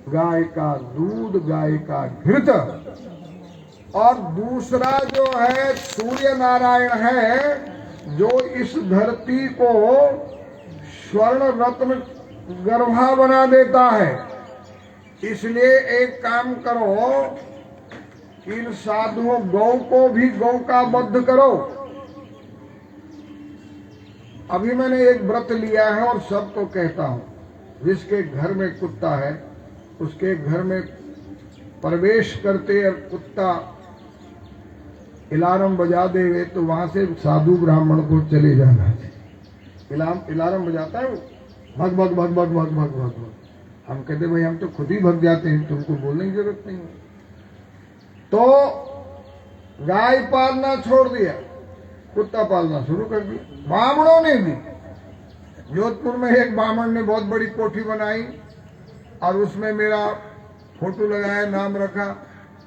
गाय का दूध, गाय का घृत, और दूसरा जो है सूर्य नारायण है, जो इस धरती को स्वर्ण रत्न गर्भा बना देता है। इसलिए एक काम करो, इन साधुओं गौ को भी गौ का वध करो। अभी मैंने एक व्रत लिया है और सबको कहता हूं, जिसके घर में कुत्ता है उसके घर में प्रवेश करते और कुत्ता अलार्म बजा देवे तो वहां से साधु ब्राह्मण को चले जाना है। अलार्म बजाता है वो, भग भग भग भग भग भग भग भग। हम कहते भाई हम तो खुद ही भग जाते हैं, तुमको बोलने की जरूरत नहीं है। तो गाय पालना छोड़ दिया, कुत्ता पालना शुरू कर दिया। ब्राह्मणों ने भी, जोधपुर में एक ब्राह्मण ने बहुत बड़ी कोठी बनाई और उसमें मेरा फोटो लगाया, नाम रखा,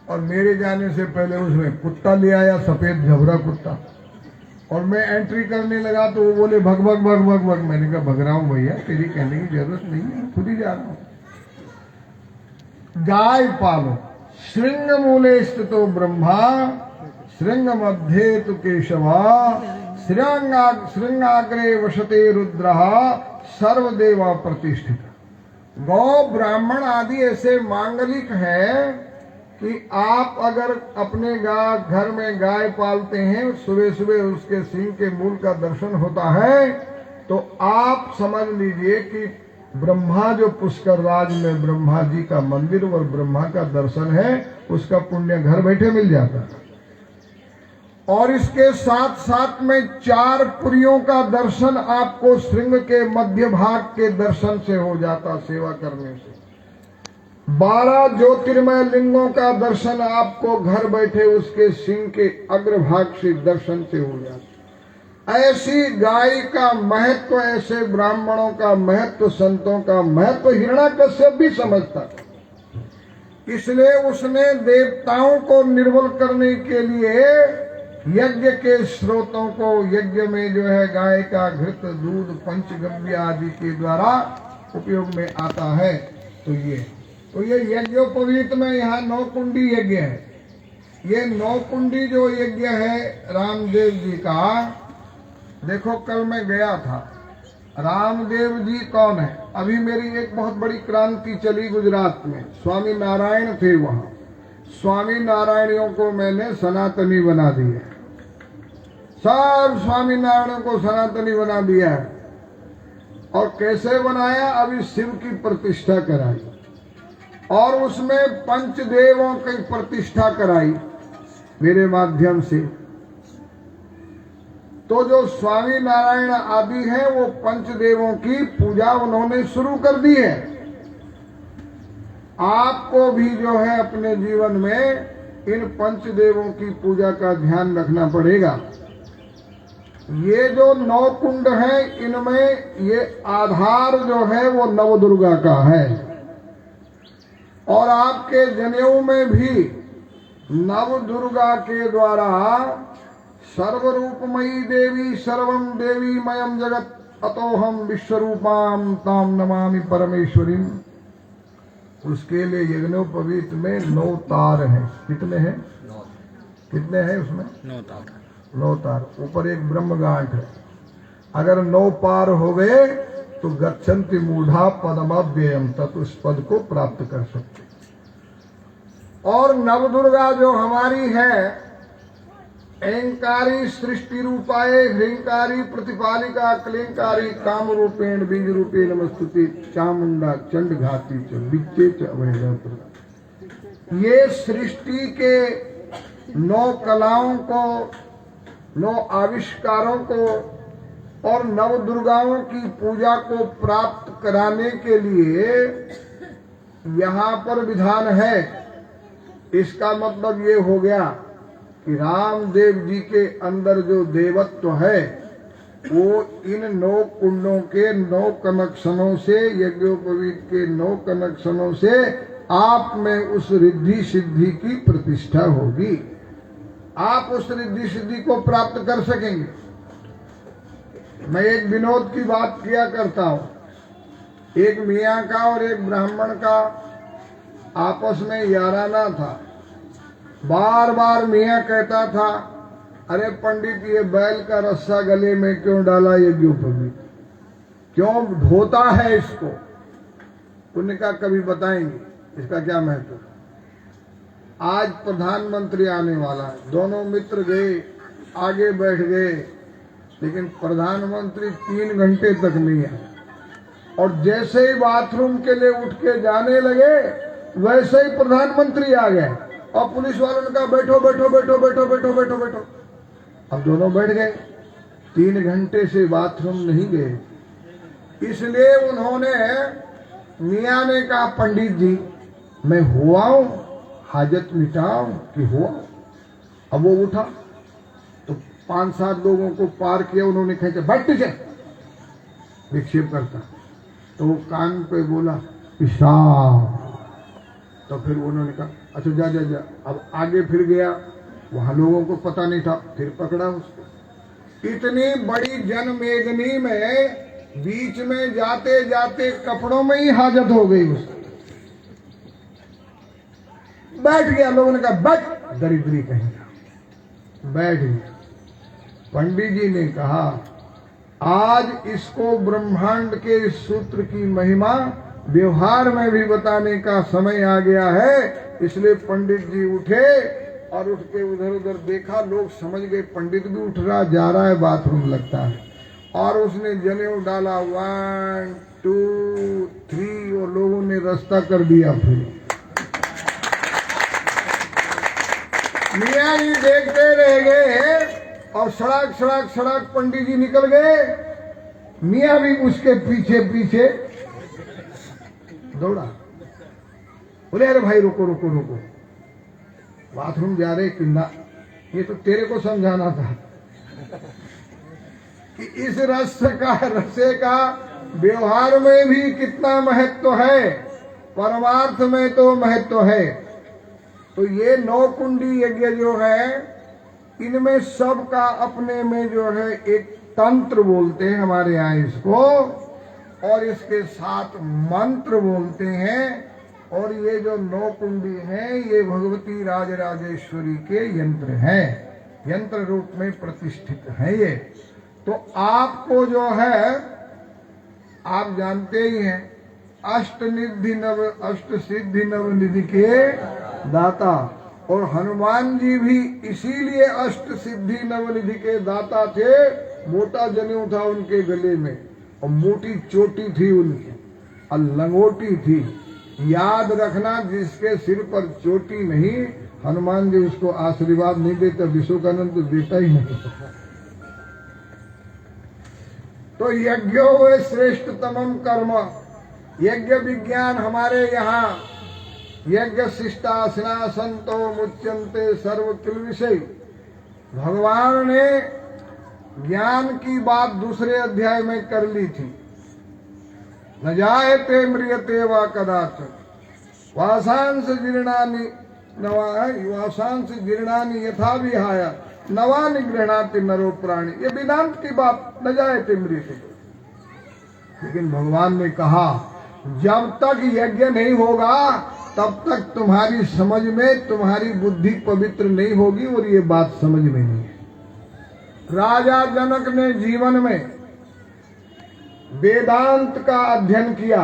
और मेरे जाने से पहले उसमें कुत्ता ले आया, सफेद झबरा कुत्ता, और मैं एंट्री करने लगा तो वो बोले भग भग भग भग भग। मैंने कहा भग रहा हूं भैया, तेरी कहने की जरूरत नहीं है, खुद ही जा रहा हूं। गाय पालो। श्रृंग मूले स्थितो ब्रह्मा, श्रृंग मध्ये तु केशवा, श्रृंगाग्रे वसते रुद्रः, सर्वदेवा प्रतिष्ठित। गौ ब्राह्मण आदि ऐसे मांगलिक हैं कि आप अगर अपने घर में गाय पालते हैं, सुबह सुबह उसके सींग के मूल का दर्शन होता है, तो आप समझ लीजिए कि ब्रह्मा जो पुष्कर राज में ब्रह्मा जी का मंदिर और ब्रह्मा का दर्शन है, उसका पुण्य घर बैठे मिल जाता है। और इसके साथ साथ में 4 पुरियों का दर्शन आपको श्रृंग के मध्य भाग के दर्शन से हो जाता, सेवा करने से। 12 ज्योतिर्मय लिंगों का दर्शन आपको घर बैठे उसके सिंह के अग्रभाग से दर्शन से हो जाता। ऐसी गाय का महत्व, ऐसे ब्राह्मणों का महत्व, संतों का महत्व हिरण्याकश्यप भी समझता। इसलिए उसने देवताओं को निर्बल करने के लिए यज्ञ के स्रोतों को, यज्ञ में जो है गाय का घृत, दूध, पंचगव्य आदि के द्वारा उपयोग में आता है। तो ये यज्ञोपवीत में यहाँ 9 कुंडी यज्ञ है। ये 9 कुंडी जो यज्ञ है रामदेव जी का, देखो कल मैं गया था। रामदेव जी कौन है? अभी मेरी एक बहुत बड़ी क्रांति चली गुजरात में, स्वामी नारायण थे वहां। स्वामी नारायणियों को मैंने सनातनी बना दिया, सब स्वामी नारायणों को सनातनी बना दिया है। और कैसे बनाया? अभी शिव की प्रतिष्ठा कराई और उसमें पंचदेवों की प्रतिष्ठा कराई मेरे माध्यम से। तो जो स्वामी नारायण आदि हैं वो पंचदेवों की पूजा उन्होंने शुरू कर दी है। आपको भी जो है अपने जीवन में इन पंचदेवों की पूजा का ध्यान रखना पड़ेगा। ये जो 9 कुंड है, इनमें ये आधार जो है वो नवदुर्गा का है। और आपके जनेऊ में भी नवदुर्गा के द्वारा सर्वरूपमयी देवी सर्वम देवी मयम जगत अतोहम विश्वरूपाम ताम नमामि परमेश्वरीम। उसके लिए यज्ञोपवीत में 9 तार हैं। कितने हैं? 9। कितने हैं उसमें? 9 तार। 9 तार। ऊपर एक ब्रह्मगांठ है। अगर 9 पार हो गए तो गच्छन्ति मूढ़ा पदमाव्ययम, तत् उस पद को प्राप्त कर सकते। और नवदुर्गा जो हमारी है, ऐंकारी सृष्टि रूपाए ह्रींकारी प्रतिपालिका क्लींकारी काम रूपेण बीज रूपे नमस्तुते चामुंडा चंड घाती च विच्चे च अवैध। ये सृष्टि के 9 कलाओं को, 9 आविष्कारों को और नवदुर्गाओं की पूजा को प्राप्त कराने के लिए यहाँ पर विधान है। इसका मतलब ये हो गया कि रामदेव जी के अंदर जो देवत्व है वो इन 9 कुंडों के 9 कनेक्शनों से, यज्ञोपवीत के 9 कनेक्शनों से आप में उस रिद्धि सिद्धि की प्रतिष्ठा होगी। आप उस रिद्धि सिद्धि को प्राप्त कर सकेंगे। मैं एक विनोद की बात किया करता हूँ। एक मियाँ का और एक ब्राह्मण का आपस में याराना था। बार बार मियाँ कहता था, अरे पंडित ये बैल का रस्सा गले में क्यों डाला यज्ञोपवीत, क्यों धोता है इसको? उन्होंने कहा कभी बताएंगे इसका क्या महत्व। आज प्रधानमंत्री आने वाला है। दोनों मित्र गए, आगे बैठ गए, लेकिन प्रधानमंत्री 3 घंटे तक नहीं आए। और जैसे ही बाथरूम के लिए उठ के जाने लगे वैसे ही प्रधानमंत्री आ गए और पुलिस वालों ने कहा बैठो बैठो बैठो बैठो बैठो बैठो बैठो। अब दोनों बैठ गए। 3 घंटे से बाथरूम नहीं गए। इसलिए उन्होंने, मियाँ ने कहा पंडित जी मैं हुआ हूं, हाजत मिटाऊं कि हुआ। अब वो उठा तो 5-7 लोगों को पार किया। उन्होंने कहा बैठ पीछे, विक्षेप करता। तो वो कान पे बोला पेशाब। तो फिर उन्होंने कहा अच्छा जा जा जा। अब आगे फिर गया, वहां लोगों को पता नहीं था, फिर पकड़ा उसको। इतनी बड़ी जनमेदनी में बीच में जाते जाते कपड़ों में ही हाजत हो गई उसकी। बैठ गया। लोगों ने कहा बैठ, दरिद्री कहेगा। बैठ गया। पंडित जी ने कहा आज इसको ब्रह्मांड के सूत्र की महिमा व्यवहार में भी बताने का समय आ गया है। इसलिए पंडित जी उठे और उठ के उधर उधर देखा, लोग समझ गए पंडित भी उठ रहा, जा रहा है बाथरूम लगता है, और उसने जनेऊ डाला 1 2 3 और लोगों ने रास्ता कर दिया। फिर मियाँ जी देखते रह गए और सड़क सड़क सड़क पंडित जी निकल गए, मियाँ भी उसके पीछे पीछे दौड़ा। बोले अरे भाई रुको रुको रुको, बाथरूम जा रहे कि ना, ये तो तेरे को समझाना था कि इस रसे का व्यवहार में भी कितना महत्व है, परमार्थ में तो महत्व है। तो ये 9 कुंडी यज्ञ जो है, इनमें सबका अपने में जो है एक तंत्र बोलते हैं हमारे यहाँ इसको, और इसके साथ मंत्र बोलते हैं। और ये जो 9 कुंडी हैं, ये भगवती राजराजेश्वरी के यंत्र हैं, यंत्र रूप में प्रतिष्ठित है ये। तो आपको जो है, आप जानते ही हैं, अष्ट सिद्धि नवनिधि के दाता, और हनुमान जी भी इसीलिए अष्ट सिद्धि नवनिधि के दाता थे। मोटा जनेऊ था उनके गले में और मोटी चोटी थी उनकी और लंगोटी थी। याद रखना, जिसके सिर पर चोटी नहीं, हनुमान जी उसको आशीर्वाद नहीं देता, विश्वकानंद तो देता ही नहीं। तो यज्ञो वे श्रेष्ठतमम कर्म, यज्ञ विज्ञान हमारे यहाँ यज्ञ शिष्टासना संतो मुच्यन्ते सर्व किल विषय। भगवान ने ज्ञान की बात दूसरे अध्याय में कर ली थी। न जायते म्रियते वा कदाचन वासांस जीर्णानि यथा विहाय नवानि गृह्णाति नरो प्राणी। ये वेदांत की बात, न जायते म्रियते। लेकिन भगवान ने कहा जब तक यज्ञ नहीं होगा तब तक तुम्हारी समझ में तुम्हारी बुद्धि पवित्र नहीं होगी, और ये बात समझ में नहीं है। राजा जनक ने जीवन में वेदांत का अध्ययन किया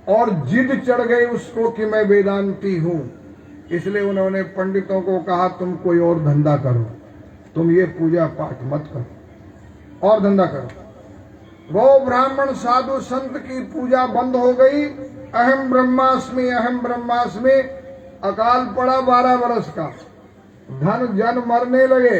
और जिद चढ़ गई उसको कि मैं वेदांती हूं। इसलिए उन्होंने पंडितों को कहा तुम कोई और धंधा करो, तुम ये पूजा पाठ मत करो, और धंधा करो। गौ ब्राह्मण साधु संत की पूजा बंद हो गई। अहम ब्रह्मास्मि अहम ब्रह्मास्मि, अकाल पड़ा 12 वर्ष का, धन जन मरने लगे।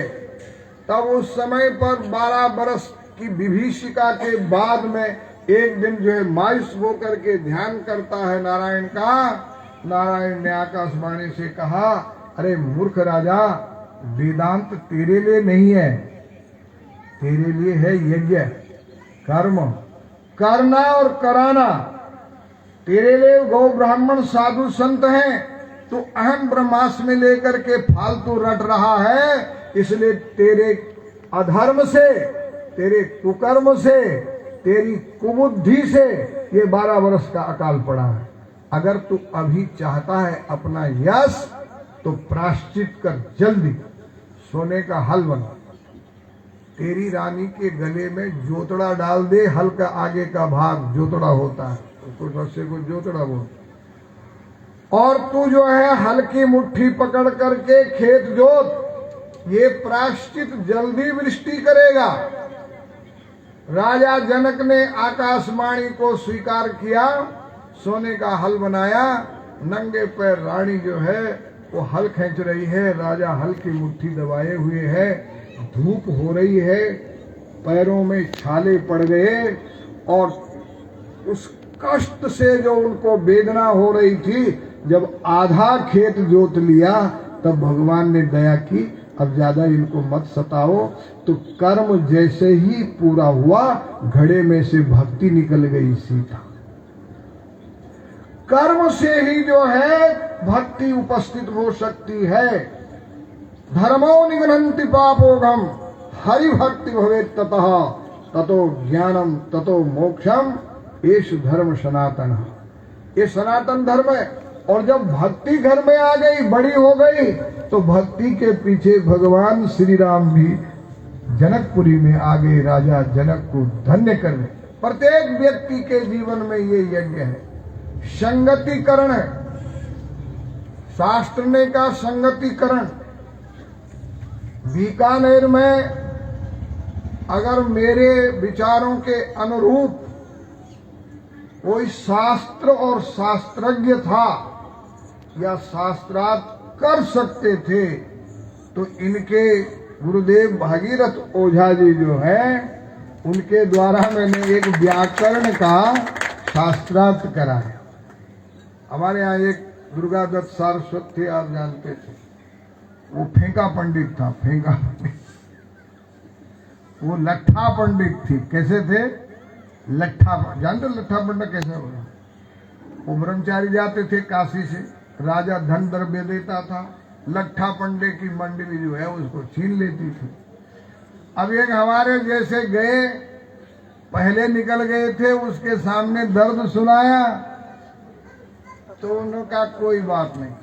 तब उस समय पर 12 वर्ष की विभीषिका के बाद में एक दिन जो है मायूस होकर के ध्यान करता है नारायण का। नारायण ने आकाशवाणी से कहा, अरे मूर्ख राजा, वेदांत तेरे लिए नहीं है, तेरे लिए है यज्ञ कर्म, करना और कराना। तेरे लिए गौ ब्राह्मण साधु संत हैं, तो अहम ब्रह्मास्मि लेकर के फालतू रट रहा है। इसलिए तेरे अधर्म से, तेरे कुकर्म से, तेरी कुबुद्धि से ये 12 वर्ष का अकाल पड़ा है। अगर तू अभी चाहता है अपना यश, तो प्रायश्चित कर, जल्दी सोने का हल बना, तेरी रानी के गले में जोतड़ा डाल दे, हल का आगे का भाग जोतड़ा होता है, उसको रस्से को जोतड़ा बोलते। और तू जो है हल की मुट्ठी पकड़ करके खेत जोत, ये प्रायश्चित जल्दी वृष्टि करेगा। राजा जनक ने आकाशवाणी को स्वीकार किया, सोने का हल बनाया, नंगे पैर रानी जो है वो हल खींच रही है, राजा हल की मुट्ठी दबाए हुए है, धूप हो रही है, पैरों में छाले पड़ गए, और उस कष्ट से जो उनको वेदना हो रही थी, जब आधा खेत जोत लिया तब भगवान ने दया की, अब ज्यादा इनको मत सताओ। तो कर्म जैसे ही पूरा हुआ, घड़े में से भक्ति निकल गई सीधा। कर्म से ही जो है भक्ति उपस्थित हो सकती है। धर्मो निगृह्णन्ति पापोघम हरि भक्ति भवेत् ततः ततो ज्ञानम ततो मोक्षम एष धर्म सनातन। ये सनातन धर्म है। और जब भक्ति घर में आ गई, बड़ी हो गई, तो भक्ति के पीछे भगवान श्री राम भी जनकपुरी में आ गए, राजा जनक को धन्य करने। प्रत्येक व्यक्ति के जीवन में ये यज्ञ है। संगतिकरण है। शास्त्र ने कहा संगतिकरण। बीकानेर में अगर मेरे विचारों के अनुरूप कोई शास्त्र और शास्त्रज्ञ था या शास्त्रार्थ कर सकते थे तो इनके गुरुदेव भागीरथ ओझा जी जो हैं उनके द्वारा मैंने एक व्याकरण का शास्त्रार्थ कराया। हमारे यहाँ एक दुर्गादत्त सारस्वत थे, आप जानते थे, वो फेंका पंडित था। फेंका पंडित, वो लट्ठा पंडित थी। कैसे थे? लट्ठा। जानते लट्ठा पंडित कैसे होगा? वो ब्रह्मचारी जाते थे काशी से, राजा धन द्रव्य देता था, लट्ठा पंडे की मंडली जो है उसको छीन लेती थी। अब एक हमारे जैसे गए, पहले निकल गए थे, उसके सामने दर्द सुनाया तो उन्होंने कहा कोई बात नहीं।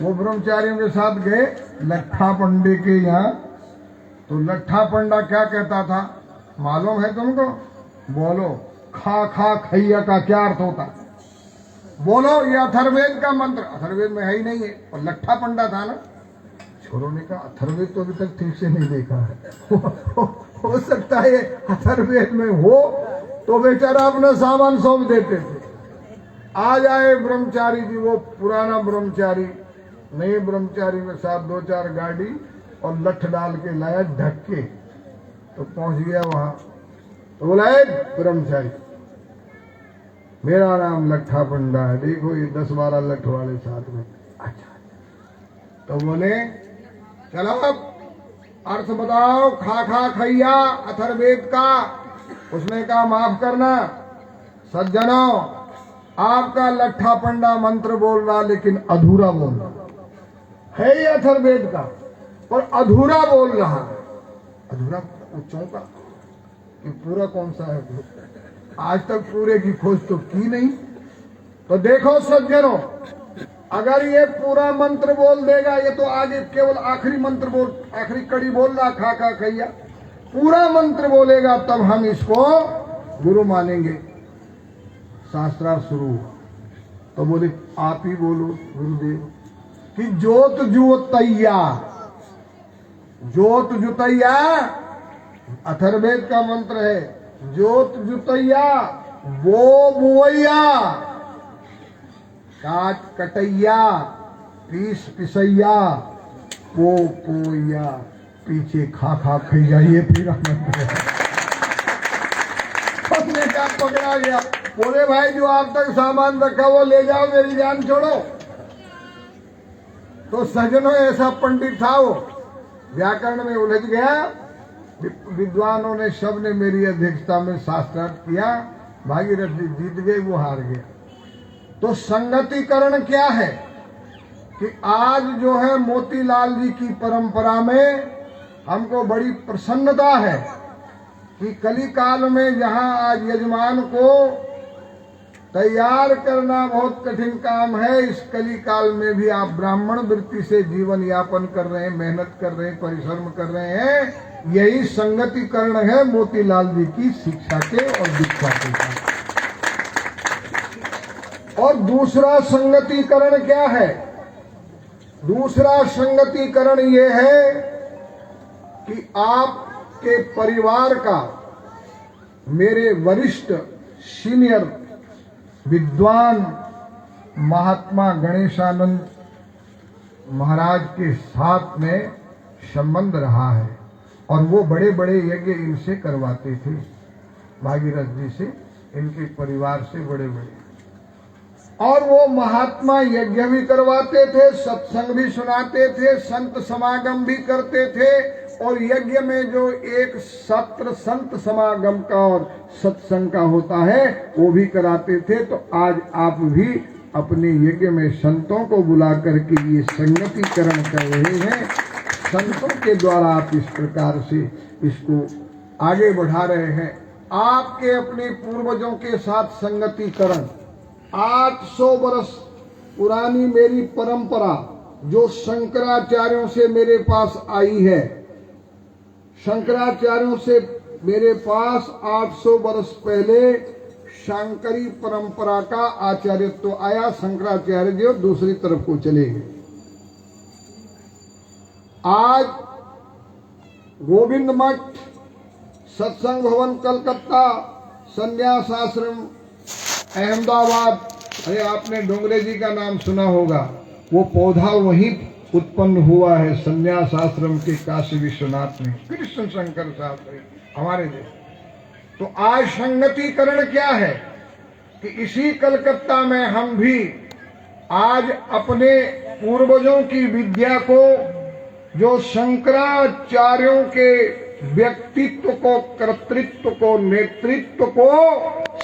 वो ब्रह्मचारियों के साथ गए लट्ठा पंडे के यहाँ, तो लट्ठा पंडा क्या कहता था मालूम है तुमको? बोलो। खा खा खैया का क्या अर्थ होता है? बोलो। ये अथर्ववेद का मंत्र। अथर्ववेद में है ही नहीं है, और लट्ठा पंडा था ना। छोरों ने कहा अथर्ववेद तो अभी तक ठीक से नहीं देखा है। हो सकता है अथर्ववेद में हो तो बेचारा अपना सामान सौंप देते थे। आज आए ब्रह्मचारी जी, वो पुराना ब्रह्मचारी नए ब्रह्मचारी में साथ 2-4 गाड़ी और लठ डाल के लाया ढक के, तो पहुंच गया वहां। तो बोला ब्रह्मचारी मेरा नाम लट्ठा पंडा है, देखो ये 10-12 लठ वाले साथ में। अच्छा। तो बोले चलो अब अर्थ बताओ। खा खा खैया अथर्ववेद का। उसने कहा माफ करना सज्जनों, आपका लट्ठा पंडा मंत्र बोल रहा लेकिन अधूरा बोल रहा है। ये अथर्ववेद का और अधूरा बोल रहा। अधूरा चौंका कि पूरा कौन सा है? आज तक पूरे की खोज तो की नहीं। तो देखो सज्जनों, अगर ये पूरा मंत्र बोल देगा, ये तो आगे केवल आखिरी मंत्र बोल, आखिरी कड़ी बोल रहा खा खा खैया, पूरा मंत्र बोलेगा तब हम इसको गुरु मानेंगे। शास्त्रार्थ शुरू हुआ तो बोले आप ही बोलो गुरुदेव कि जोत जुतैया। जोत जुतैया अथर्ववेद का मंत्र है। जोत जुतैया, बो बुवैया, काट कटैया, पीस पिसैया, पो पोया, पीछे खा खा खैया। ये पूरा मंत्र है। हमने क्या पकड़ा गया? बोले भाई जो आप तक सामान रखा वो ले जाओ, मेरी जान छोड़ो। तो सज्जनों ऐसा पंडित था वो, व्याकरण में उलझ गया। विद्वानों ने सबने मेरी अध्यक्षता में शास्त्रार्थ किया। भागीरथ जी जीत गए, वो हार गया। तो संगतिकरण क्या है कि आज जो है मोतीलाल जी की परंपरा में हमको बड़ी प्रसन्नता है कि कली काल में जहां आज यजमान को तैयार करना बहुत कठिन काम है, इस कली काल में भी आप ब्राह्मण वृत्ति से जीवन यापन कर रहे हैं, मेहनत कर रहे हैं, परिश्रम कर रहे हैं। यही संगतिकरण है मोतीलाल जी की शिक्षा के और दीक्षा के साथ। और दूसरा संगतिकरण क्या है? दूसरा संगतिकरण ये है कि आपके परिवार का मेरे वरिष्ठ सीनियर विद्वान महात्मा गणेशानंद महाराज के साथ में संबंध रहा है और वो बड़े बड़े यज्ञ इनसे करवाते थे, भागीरथ जी से, इनके परिवार से बड़े बड़े। और वो महात्मा यज्ञ भी करवाते थे, सत्संग भी सुनाते थे, संत समागम भी करते थे। और यज्ञ में जो एक सत्र संत समागम का और सत्संग का होता है वो भी कराते थे। तो आज आप भी अपने यज्ञ में संतों को बुला करके ये संगतिकरण कर रहे हैं। संतों के द्वारा आप इस प्रकार से इसको आगे बढ़ा रहे हैं। आपके अपने पूर्वजों के साथ संगतिकरण, 800 वर्ष पुरानी मेरी परंपरा जो शंकराचार्यों से मेरे पास आई है, शंकराचार्यों से मेरे पास 800 वर्ष पहले शांकरी परंपरा का आचार्यत्व आया। शंकराचार्य जी दूसरी तरफ को चले गए। आज गोविंद मठ, सत्संग भवन कलकत्ता, संन्यास आश्रम अहमदाबाद, अरे आपने डोंगरे जी का नाम सुना होगा, वो पौधा वहीं उत्पन्न हुआ है संन्यास आश्रम के काशी विश्वनाथ में, कृष्ण शंकर शास्त्री हमारे देश। तो आज संगतिकरण क्या है कि इसी कलकत्ता में हम भी आज अपने पूर्वजों की विद्या को, जो शंकराचार्यों के व्यक्तित्व को, कर्तृत्व को, नेतृत्व को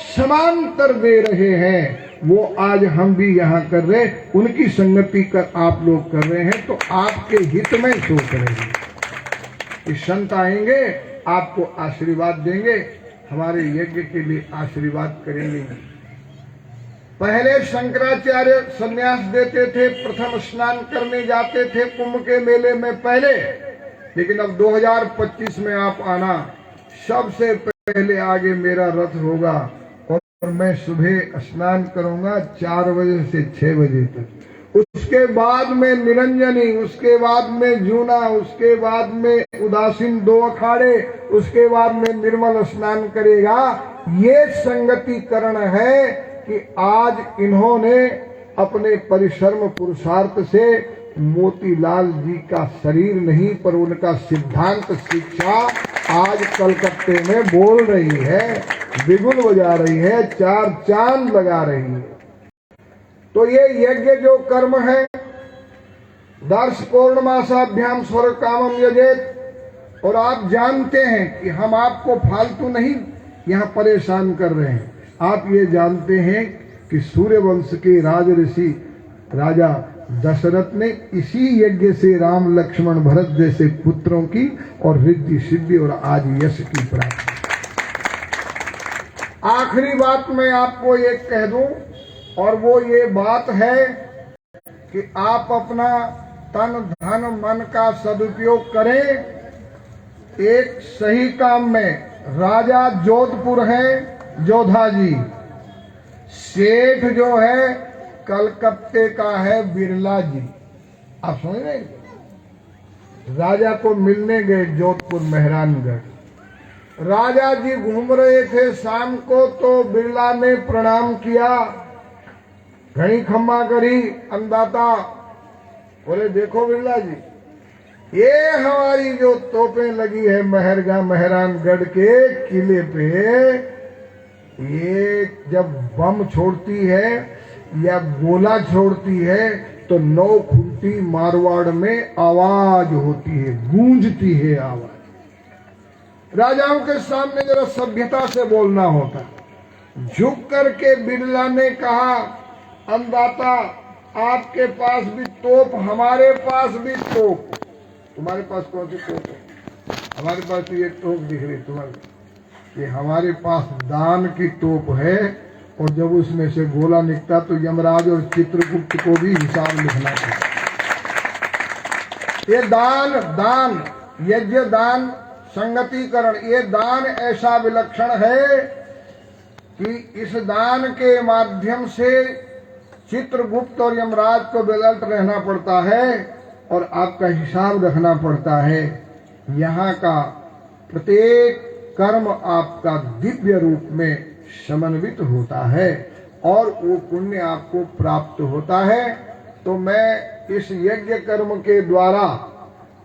समांतर दे रहे हैं, वो आज हम भी यहाँ कर रहे, उनकी संगति कर आप लोग कर रहे हैं। तो आपके हित में सोच रहे हैं कि संत आएंगे, आपको आशीर्वाद देंगे, हमारे यज्ञ के लिए आशीर्वाद करेंगे। पहले शंकराचार्य संन्यास देते थे, प्रथम स्नान करने जाते थे कुंभ के मेले में पहले, लेकिन अब 2025 में आप आना, सबसे पहले आगे मेरा रथ होगा और मैं सुबह स्नान करूंगा 4 बजे से 6 बजे तक। उसके बाद में निरंजनी, उसके बाद में जूना, उसके बाद में उदासीन 2 अखाड़े, उसके बाद में निर्मल स्नान करेगा। ये संगतिकरण है कि आज इन्होंने अपने परिश्रम पुरुषार्थ से मोतीलाल जी का शरीर नहीं पर उनका सिद्धांत शिक्षा आज कलकत्ते में बोल रही है, बिगुल बजा रही है, 4 चांद लगा रही है। तो ये यज्ञ जो कर्म है, दर्श पौर्णमासाभ्याम स्वर्ग कामम यजेत, और आप जानते हैं कि हम आपको फालतू नहीं यहाँ परेशान कर रहे हैं। आप ये जानते हैं कि सूर्यवंश के राज ऋषि राजा दशरथ ने इसी यज्ञ से राम लक्ष्मण भरत जैसे पुत्रों की और रिद्धि सिद्धि और आज यश की प्राप्ति। आखिरी बात मैं आपको एक कह दूं, और वो ये बात है कि आप अपना तन धन मन का सदुपयोग करें एक सही काम में। राजा जोधपुर है जोधा जी, सेठ जो है कलकत्ते का है बिरला जी। आप समझ रहे हैं? राजा को मिलने गए जोधपुर मेहरानगढ़। राजा जी घूम रहे थे शाम को, तो बिरला ने प्रणाम किया, घड़ी खम्मा करी, अन्नदाता बोले देखो बिरला जी, ये हमारी जो तोपें लगी है मेहरानगढ़ के किले पे, ये जब बम छोड़ती है या गोला छोड़ती है तो 9 खुंटी मारवाड़ में आवाज होती है, गूंजती है आवाज। राजाओं के सामने जरा सभ्यता से बोलना होता। झुक करके बिरला ने कहा, अन्नदाता आपके पास भी तोप, हमारे पास भी तोप। तुम्हारे पास कौन सी तोप है? हमारे पास तो ये तोप दिख रही तुम्हारे, ये हमारे पास दान की तोप है, और जब उसमें से गोला निकला तो यमराज और चित्रगुप्त को भी हिसाब लिखना था। ये दान यज्ञ दान संगतिकरण, ये दान ऐसा विलक्षण है कि इस दान के माध्यम से चित्रगुप्त और यमराज को बेलर्ट रहना पड़ता है और आपका हिसाब रखना पड़ता है। यहाँ का प्रत्येक कर्म आपका दिव्य रूप में समन्वित होता है और वो पुण्य आपको प्राप्त होता है। तो मैं इस यज्ञ कर्म के द्वारा,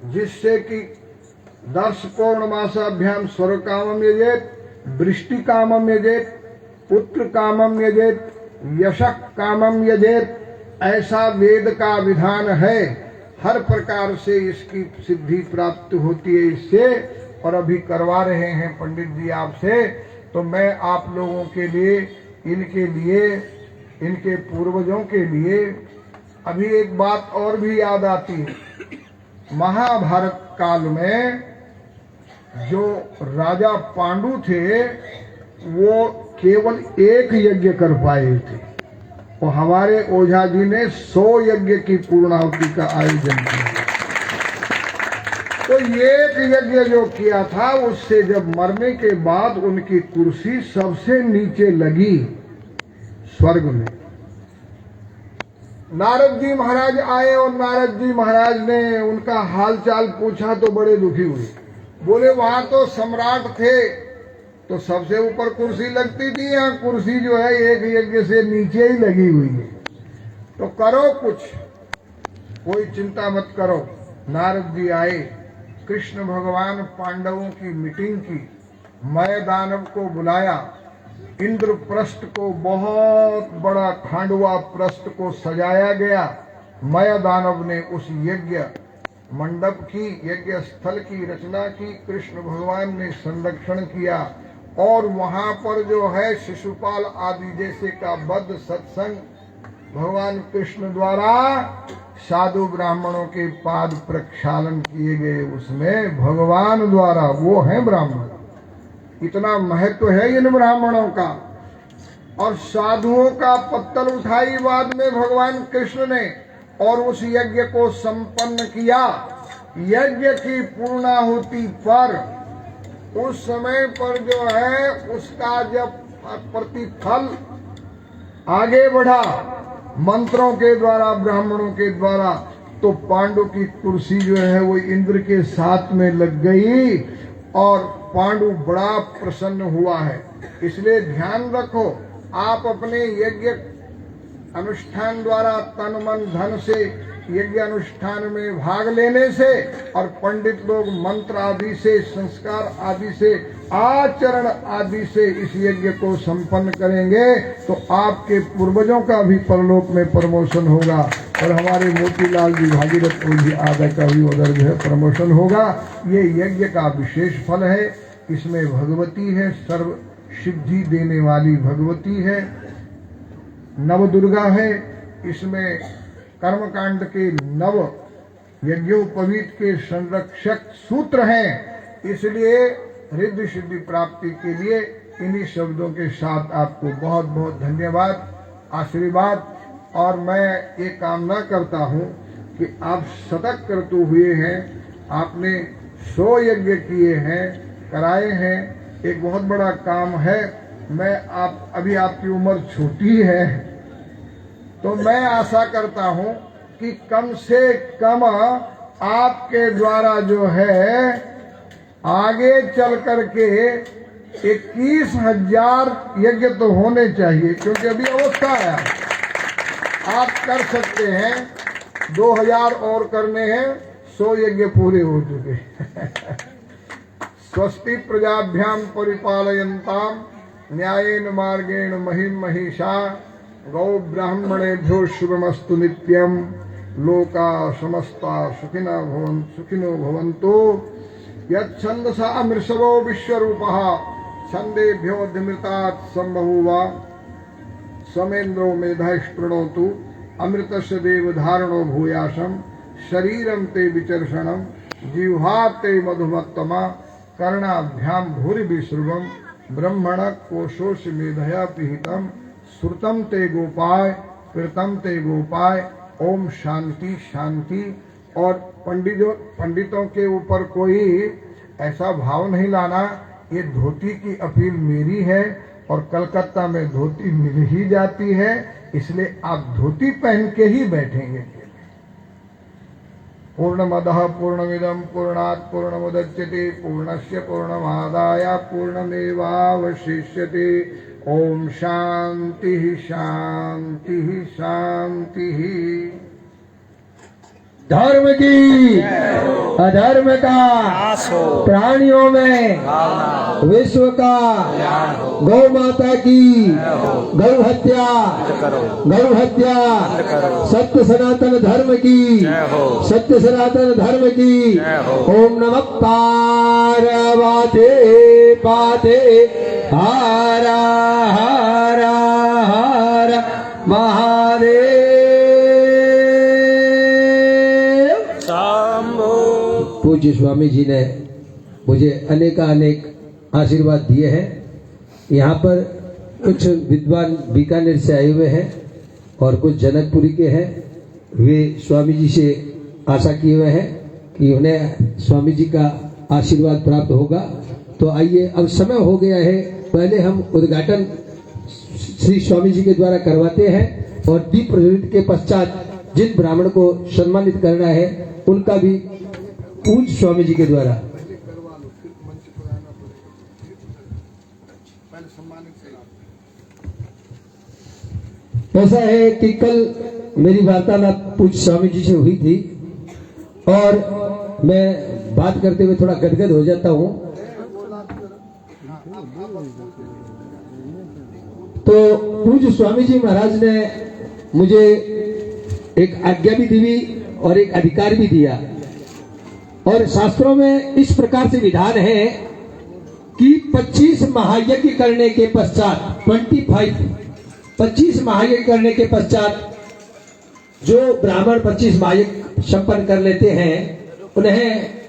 जिससे कि 10 पौर्णमासाभ्याम स्वर्ग कामम यजेत, वृष्टि कामम यजेत, पुत्र कामम यजेत, यशक कामम यजेत, ऐसा वेद का विधान है। हर प्रकार से इसकी सिद्धि प्राप्त होती है इससे, और अभी करवा रहे हैं पंडित जी आपसे। तो मैं आप लोगों के लिए, इनके लिए, इनके पूर्वजों के लिए अभी एक बात और भी याद आती है। महाभारत काल में जो राजा पांडु थे वो केवल एक यज्ञ कर पाए थे, और हमारे ओझा जी ने 100 यज्ञ की पूर्णाहुति का आयोजन किया। तो एक यज्ञ जो किया था उससे जब मरने के बाद उनकी कुर्सी सबसे नीचे लगी स्वर्ग में। नारद जी महाराज आए और नारद जी महाराज ने उनका हालचाल पूछा तो बड़े दुखी हुए। बोले वहां तो सम्राट थे तो सबसे ऊपर कुर्सी लगती थी, यहाँ कुर्सी जो है एक यज्ञ से नीचे ही लगी हुई है, तो करो कुछ, कोई चिंता मत करो। नारद जी आए, कृष्ण भगवान पांडवों की मीटिंग की, मय दानव को बुलाया, इंद्रप्रस्थ को बहुत बड़ा खांडवा प्रस्थ को सजाया गया। मय दानव ने उस यज्ञ मंडप की, यज्ञ स्थल की रचना की, कृष्ण भगवान ने संरक्षण किया और वहां पर जो है शिशुपाल आदि जैसे का बद्ध सत्संग भगवान कृष्ण द्वारा साधु ब्राह्मणों के पाद प्रक्षालन किए गए, उसमें भगवान द्वारा, वो है ब्राह्मण। इतना महत्व है इन ब्राह्मणों का। और साधुओं का पत्तल उठाई बाद में भगवान कृष्ण ने और उस यज्ञ को संपन्न किया। यज्ञ की पूर्णाहुति पर उस समय पर जो है उसका जब प्रतिफल आगे बढ़ा मंत्रों के द्वारा, ब्राह्मणों के द्वारा, तो पांडु की कुर्सी जो है वो इंद्र के साथ में लग गई और पांडु बड़ा प्रसन्न हुआ है। इसलिए ध्यान रखो, आप अपने यज्ञ अनुष्ठान द्वारा तन मन धन से यज्ञ अनुष्ठान में भाग लेने से और पंडित लोग मंत्र आदि से, संस्कार आदि से, आचरण आदि से इस यज्ञ को संपन्न करेंगे तो आपके पूर्वजों का भी परलोक में प्रमोशन होगा और हमारे मोतीलाल जी भागीरथ जी आदि का भी उधर जो है प्रमोशन होगा। ये यज्ञ का विशेष फल है। इसमें भगवती है, सर्व सिद्धि देने वाली भगवती है, नव दुर्गा है। इसमें कर्मकांड के नव यज्ञोपवीत के संरक्षक सूत्र हैं। इसलिए रिद्धि सिद्धि प्राप्ति के लिए इन्हीं शब्दों के साथ आपको बहुत बहुत धन्यवाद, आशीर्वाद। और मैं ये कामना करता हूँ कि आप सतत करते हुए हैं, आपने 100 यज्ञ किए हैं, कराए हैं, एक बहुत बड़ा काम है। मैं अभी आपकी उम्र छोटी है तो मैं आशा करता हूं कि कम से कम आपके द्वारा जो है आगे चल करके 21,000 यज्ञ तो होने चाहिए, क्योंकि अभी अवस्था है, आप कर सकते हैं। 2,000 और करने हैं, 100 यज्ञ पूरे हो चुके। स्वस्ति प्रजाभ्याम परिपालयन्ताम न्यायेन मार्गेण महिम महिषा गौ ब्राह्मणेभ्यो शुभमस्तु नित्यम लोका समस्ता सुखिनो भवन्तु। यच्छन्दसा मृषभो विश्वरूपः छन्देभ्यो धृमृतात् सम्बभूव समेन्द्रो मेधः शृणोतु अमृतस्य देवधारणो भूयासम् शरीरं ते विचर्षणं जिह्वा ते मधुमत्तमा कर्णाभ्याम भूरि विश्रुवम ब्रह्मण कोशोष मेधया पिहितम श्रुतम ते गोपाय कृतम ते गोपाय। ओम शांति शांति। और पंडितों के ऊपर कोई ऐसा भाव नहीं लाना। ये धोती की अपील मेरी है और कलकत्ता में धोती मिल ही जाती है, इसलिए आप धोती पहन के ही बैठेंगे। पूर्णमदः पूर्णमिदं पूर्णात् पूर्णमुदच्यते पूर्णस्य पूर्णमादाय पूर्णमेवावशिष्यते। ओम शांति शांति शांति। धर्म की अधर्म का प्राणियों में विश्व का गौ माता की गौ हत्या सत्य सनातन धर्म की सत्य सनातन धर्म की। ओम नमः पार्वती पाते हर हर हर महादेव। पूज्य स्वामी जी ने मुझे अनेक आशीर्वाद दिए हैं। यहाँ पर कुछ विद्वान बीकानेर से आए हुए हैं और कुछ जनकपुरी के हैं। वे स्वामी जी से आशा किए हुए हैं कि कि उन्हें स्वामी जी का आशीर्वाद प्राप्त होगा। तो आइए, अब समय हो गया है, पहले हम उद्घाटन श्री स्वामी जी के द्वारा करवाते हैं और दीप प्रज्वलित के पश्चात जिन ब्राह्मण को सम्मानित करना है उनका भी पूज्य स्वामी जी के द्वारा। पहले करवा लो, फिर मंच पर आना पड़ेगा, पहले सम्मानित करा। ऐसा है कि कल मेरी वार्तालाप पूज्य स्वामी जी से हुई थी और मैं बात करते हुए थोड़ा गदगद हो जाता हूँ। तो पूज्य स्वामी जी महाराज ने मुझे एक आज्ञा भी दी और एक अधिकार भी दिया, और शास्त्रों में इस प्रकार से विधान है कि 25 महायज्ञ करने के पश्चात 25 महायज्ञ करने के पश्चात जो ब्राह्मण 25 महायज्ञ संपन्न कर लेते हैं उन्हें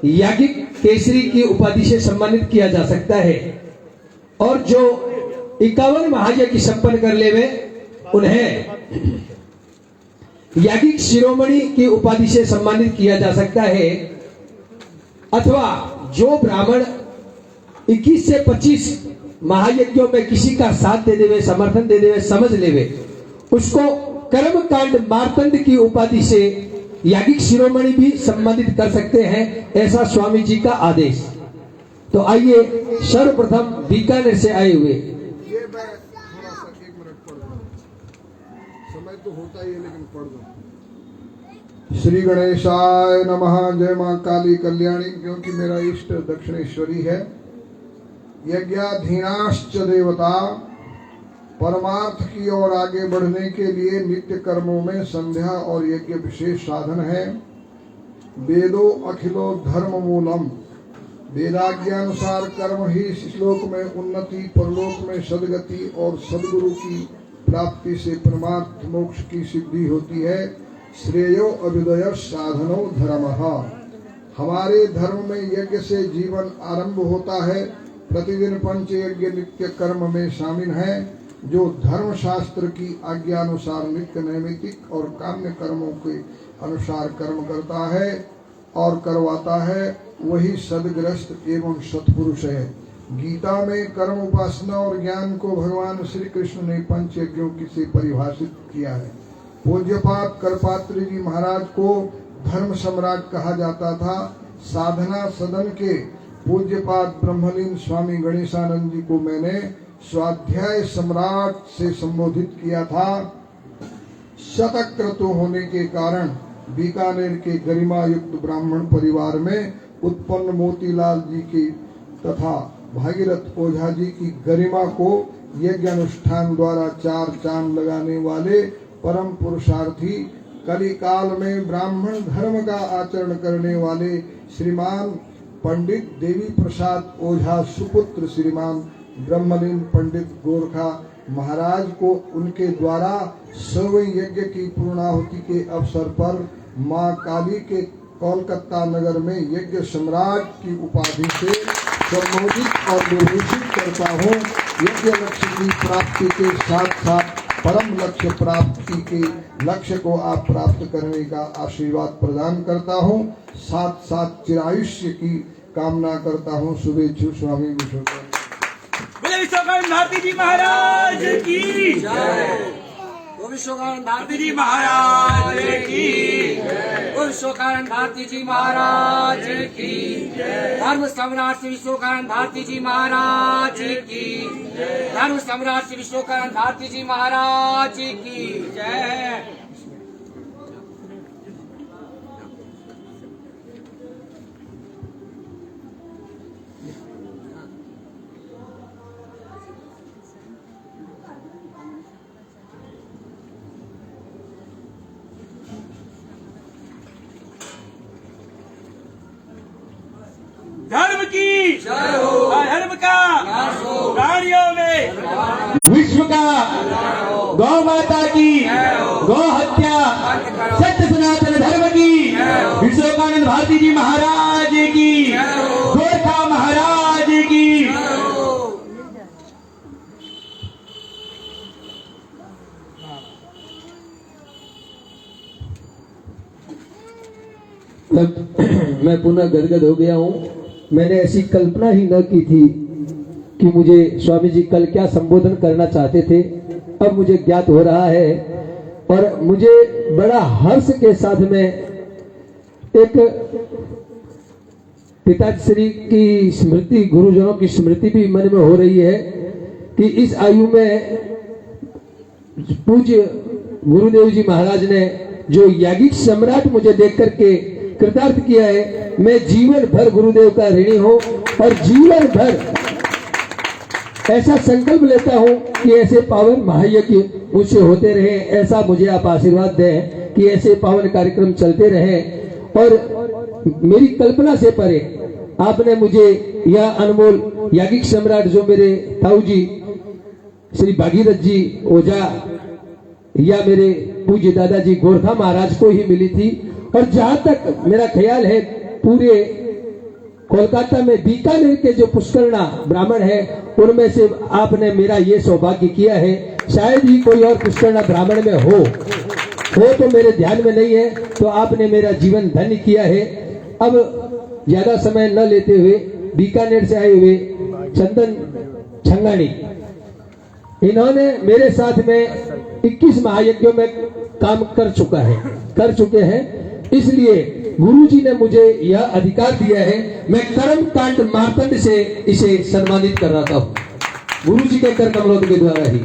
याज्ञिक केसरी की उपाधि से सम्मानित किया जा सकता है, और जो 51 महायज्ञ संपन्न कर लेवे उन्हें याज्ञिक शिरोमणि की उपाधि से सम्मानित किया जा सकता है। अथवा जो ब्राह्मण 21 से 25 महायज्ञों में किसी का साथ दे देवे, समर्थन दे देवे, समझ लेवे, उसको कर्मकांड मार्तंड की उपाधि से याज्ञिक शिरोमणि भी सम्मानित कर सकते हैं, ऐसा स्वामी जी का आदेश। तो आइए, सर्वप्रथम बीकानेर से आए हुए, ये मैं थोड़ा सा 1 मिनट पढ़ दूं, समय तो होता ही है लेकिन पढ़ दूं। श्री गणेशाय नमः। जय मां काली कल्याणी। क्योंकि मेरा इष्ट दक्षिणेश्वरी है। यज्ञाधीनाश्च देवता। परमार्थ की ओर आगे बढ़ने के लिए नित्य कर्मों में संध्या और यज्ञ विशेष साधन है। वेदो अखिलो धर्म मूलम। वेदाज्ञानुसार कर्म ही श्लोक में उन्नति, परलोक में सदगति और सदगुरु की प्राप्ति से परमार्थ मोक्ष की सिद्धि होती है। श्रेयो अभ्युदय साधनो धर्मः। हमारे धर्म में यज्ञ से जीवन आरंभ होता है। प्रतिदिन पंच यज्ञ नित्य कर्म में शामिल है। जो धर्म शास्त्र की आज्ञा अनुसार नित्य नैमित्तिक और काम्य कर्मों के अनुसार कर्म करता है और करवाता है, वही सदग्रस्त एवं सत्पुरुष है। गीता में कर्म, उपासना और ज्ञान को भगवान श्री कृष्ण ने पंच यज्ञों से परिभाषित किया है। पूज्यपाद करपात्री जी महाराज को धर्म सम्राट कहा जाता था। साधना सदन के पूज्यपाद ब्रह्मलीन स्वामी गणेशानंद जी को मैंने स्वाध्याय सम्राट से संबोधित किया था। शतक्रतु होने के कारण बीकानेर के गरिमा युक्त ब्राह्मण परिवार में उत्पन्न मोतीलाल जी की तथा भागीरथ ओझा जी की गरिमा को यज्ञ अनुष्ठान द्वारा 4 चांद लगाने वाले परम पुरुषार्थी, कलिकाल में ब्राह्मण धर्म का आचरण करने वाले श्रीमान पंडित देवी प्रसाद ओझा सुपुत्र श्रीमान ब्रह्मलीन पंडित गोरखा महाराज को उनके द्वारा 100वें यज्ञ की पूर्णाहुति के अवसर पर मां काली के कोलकाता नगर में यज्ञ सम्राट की उपाधि से संबोधित और निर्भूषित करता हूँ। यज्ञ लक्ष्य की प्राप्ति के साथ साथ परम लक्ष्य प्राप्ति के लक्ष्य को आप प्राप्त करने का आशीर्वाद प्रदान करता हूँ। साथ साथ चिरायुष्य की कामना करता हूँ। शुभेच्छु। स्वामी विश्वकर्मा। विश्वकर्मा भारती जी महाराज की जय। विश्वकर्मा भारती जी महाराज की। विश्वकर्मा भारती जी महाराज की। धर्म सम्राट श्री विश्वकर्मा भारती जी महाराज की। धर्म सम्राट श्री विश्वकर्मा भारती जी महाराज की जय। धर्म की जय हो। धर्म का प्राणियों में विश्व का गौ माता की गौ हत्या, सत्य सनातन धर्म की विश्वकानंद भारती जी महाराज की, गोरखा महाराज की। मैं पुनः गदगद हो गया हूँ। मैंने ऐसी कल्पना ही न की थी कि मुझे स्वामी जी कल क्या संबोधन करना चाहते थे, अब मुझे ज्ञात हो रहा है। और मुझे बड़ा हर्ष के साथ में एक पिताश्री की स्मृति, गुरुजनों की स्मृति भी मन में हो रही है कि इस आयु में पूज्य गुरुदेव जी महाराज ने जो याज्ञिक सम्राट मुझे देख करके कृतार्थ किया है, मैं जीवन भर गुरुदेव का ऋणी हूं और जीवन भर ऐसा संकल्प लेता हूं कि ऐसे पावन महायज्ञ मुझसे होते रहे। ऐसा मुझे आप आशीर्वाद दें कि ऐसे पावन कार्यक्रम चलते रहे। और मेरी कल्पना से परे आपने मुझे यह अनमोल याज्ञिक सम्राट जो मेरे ताऊ जी श्री भागीरथ जी ओझा या मेरे पूज्य दादाजी गोरखा महाराज को ही मिली थी। और जहां तक मेरा ख्याल है पूरे कोलकाता में बीकानेर के जो पुष्करणा ब्राह्मण है उनमें से आपने मेरा ये सौभाग्य किया है। शायद ही कोई और पुष्करणा ब्राह्मण में हो तो मेरे ध्यान में नहीं है, तो आपने मेरा जीवन धन्य किया है। अब ज्यादा समय न लेते हुए बीकानेर से आए हुए चंदन छंगानी, इन्होंने मेरे साथ में 21 महायज्ञों में काम कर चुके हैं। इसलिए गुरु जी ने मुझे यह अधिकार दिया है, मैं कर्म कांड मार्तंड से इसे सम्मानित कर रहा हूं, गुरु जी के कर कमलों के द्वारा ही।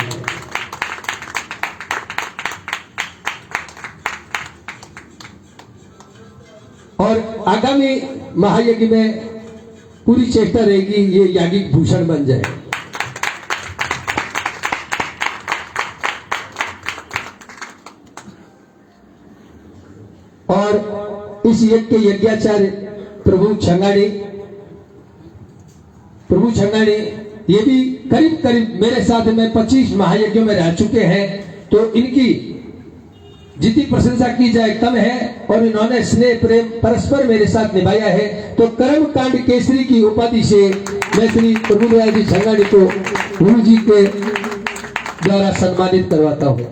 और आगामी महायज्ञ में पूरी चेष्टा रहेगी ये याज्ञिक भूषण बन जाए। और इस यज्ञ के यज्ञाचार्य प्रभु छंगाड़ी ये भी करीब मेरे साथ में 25 महायज्ञों में रह चुके हैं, तो इनकी जितनी प्रशंसा की जाए कम है। और इन्होंने स्नेह प्रेम परस्पर मेरे साथ निभाया है, तो कर्म कांड केसरी की उपाधि से मैं श्री प्रभुदयाल जी छंगाड़ी को गुरु जी के द्वारा सम्मानित करवाता हूं।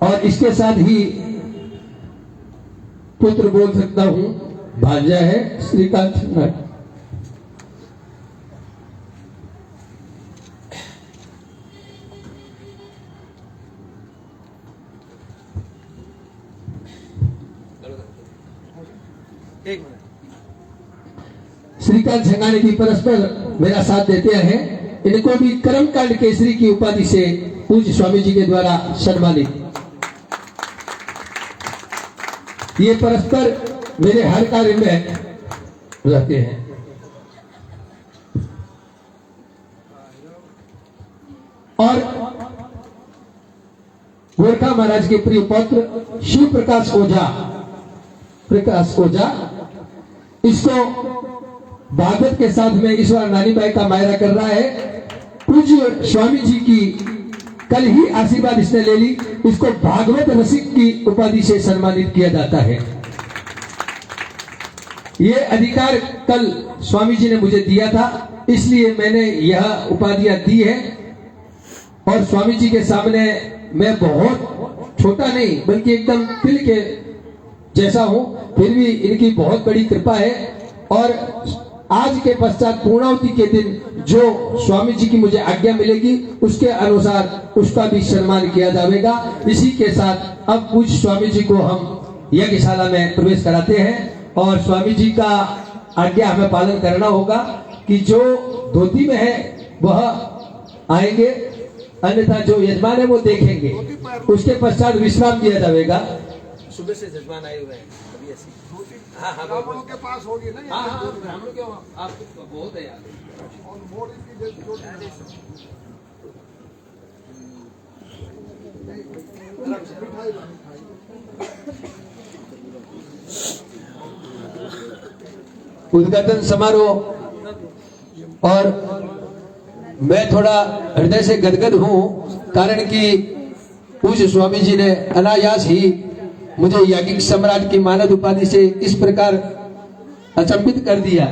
और इसके साथ ही पुत्र बोल सकता हूं, भांजा है श्रीकांत छंगाड़ी। श्रीकांत छंगानी भी परस्पर मेरा साथ देते हैं। इनको भी कर्मकांड केसरी की उपाधि से पूज्य स्वामी जी के द्वारा सम्मानित। ये परस्पर मेरे हर कार्य में रहते हैं। और गोरखा महाराज के प्रिय पौत्र शिव प्रकाश ओझा इसको भागवत के साथ में इस बार नानी बाई का मायरा कर रहा है। पूज्य स्वामी जी की कल ही आशीर्वाद इसने ले ली, इसको भागवत रसिक की उपाधि से सम्मानित किया जाता है। ये अधिकार कल स्वामी जी ने मुझे दिया था, इसलिए मैंने यह उपाधियां दी है। और स्वामी जी के सामने मैं बहुत छोटा नहीं बल्कि एकदम तिल के जैसा हूं, फिर भी इनकी बहुत बड़ी कृपा है। और आज के पश्चात पूर्णावती के दिन जो स्वामी जी की मुझे आज्ञा मिलेगी उसके अनुसार उसका भी सम्मान किया जाएगा। इसी के साथ अब पूज्य स्वामी जी को हम यज्ञशाला में प्रवेश कराते हैं और स्वामी जी का आज्ञा हमें पालन करना होगा कि जो धोती में है वह आएंगे, अन्यथा जो यजमान है वो देखेंगे। उसके पश्चात विश्राम किया जाएगा। सुबह से यजमान आए हुए हैं अभी ऐसे। हाँ ब्राह्मणों के पास होगी ना। हाँ ब्राह्मणों के आप बहुत है यार। और मोर उद्घाटन समारोह। और मैं थोड़ा हृदय से गदगद हूं, कारण कि पूज्य स्वामी जी ने अनायास ही मुझे याज्ञिक सम्राट की मानद उपाधि से इस प्रकार अचंभित कर दिया।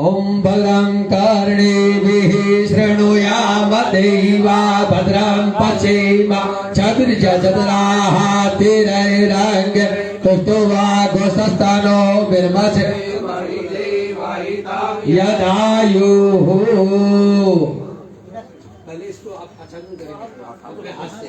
ओम भद्रं कर्णेभिः शृणुयाम देवा भद्रं पश्येम चतुर्जत्राः तिरैरङ्ग तुष्टुवा गोस्तनो बिर्मसे यदायुः। पहले इसको आप आचरण करेंगे अपने हाथ से।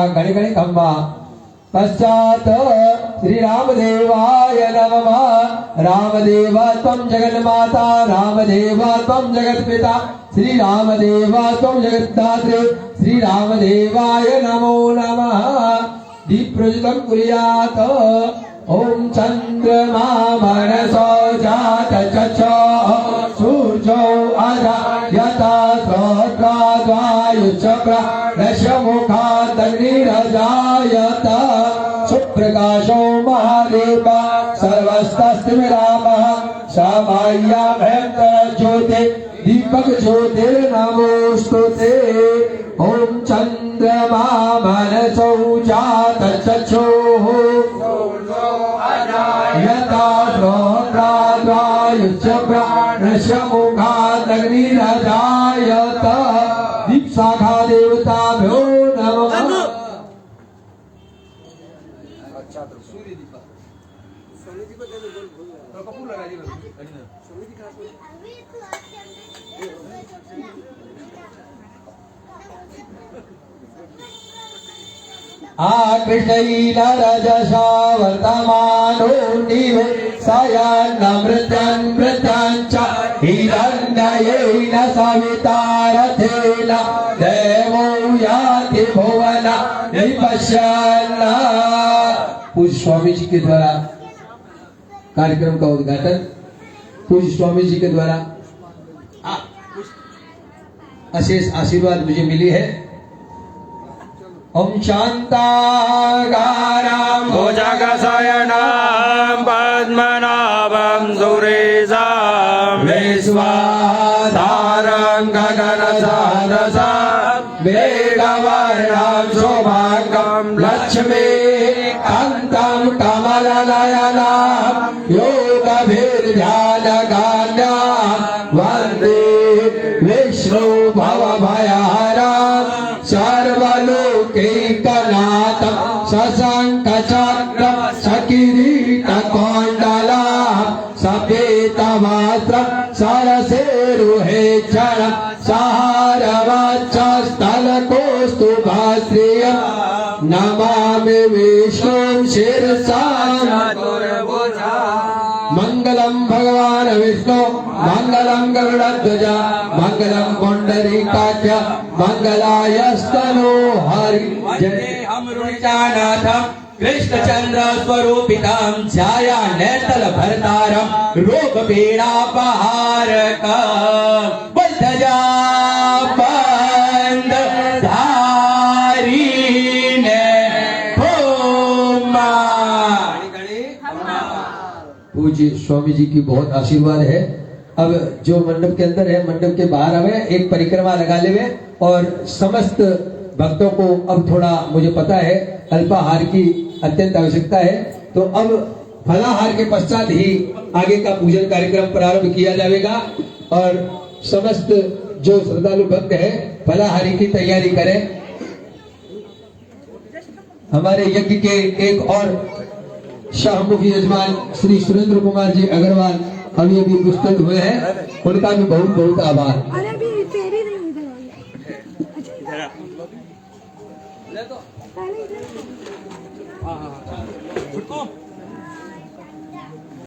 घड़ी घड़ी खम्मा पश्चात श्री रामदेवाय नमः। रामदेव त्वं जगन्माता रामदेव त्वं जगत्पिता श्री रामदेव त्वं जगद्धात्री श्री रामदेवाय नमो नमः। दीप्रज्वलितं कुर्यात् ओम चंद्रमा मनसो जात चक्षो सूर्यो अजायत श्रोत्राद्वायुचक्र दशमुखादग्निरजायत सुप्रकाशो महादेव सर्वस्तस्तिमिरामः समाय्याभ्यन्तर ज्योति दीपक ज्योतिर्नमोस्तुते। ओम चंद्रमा मनसो जात चक्षुः यथा श्रोत्राद्वायुचक्राग्निरजायत दीपशाखा देवताभ्यो नमः। कृष्णैल रजसा वर्तमानो निवेशयन्नमृत्यन्मृत्यञ्च हिरण्ययेन सवितारथेन देवो याति भुवन निपश्यन्। पूज्य स्वामी जी के द्वारा कार्यक्रम का उद्घाटन पूज्य स्वामी जी के द्वारा अशेष आशीर्वाद मुझे मिली है। ओम शांताकारं भुजगशयनं पद्मनाभं सुरेशं विश्वाधारं गगनसदृशं मेघवर्णं शुभांगं लक्ष्मीकान्तं कमलनयनं योगभिर्ध्यानगम्यं वन्दे विष्णु भवभयहरं सर्वलोकैकनाथं शशाङ्कचक्रं सकिरीटकोण्डलं सपेतवस्त्रं सरसेरुहेक्षणं सहारवक्षस्थलकौस्तुभश्रियं नमामि विष्णुं शिरसा। मंगलम भगवान विष्णु मंगलम गरुड़ध्वज मंगलम पुंडरीकाक्ष मंगलायस्तनो हरि। जय हम रुचानाथम कृष्णचंद्र स्वरूपितम छाया नेतल भरतारम रोग पीड़ा पहारकम बलध्वजा बंद धारी ने होमा। पूज्य स्वामी जी की बहुत आशीर्वाद है। अब जो मंडप के अंदर है मंडप के बाहर हमें एक परिक्रमा लगा लेवे और समस्त भक्तों को अब थोड़ा मुझे पता है अल्पाहार की अत्यंत आवश्यकता है, तो अब फलाहार के पश्चात ही आगे का पूजन कार्यक्रम प्रारंभ किया जाएगा और समस्त जो श्रद्धालु भक्त है फलाहारी की तैयारी करें। हमारे यज्ञ के एक और शाहमुखी यजमान श्री सुरेंद्र कुमार जी अग्रवाल अभी उपस्थित हुए हैं, उनका भी बहुत बहुत आभार। अरे अभी तेरी नहीं इधर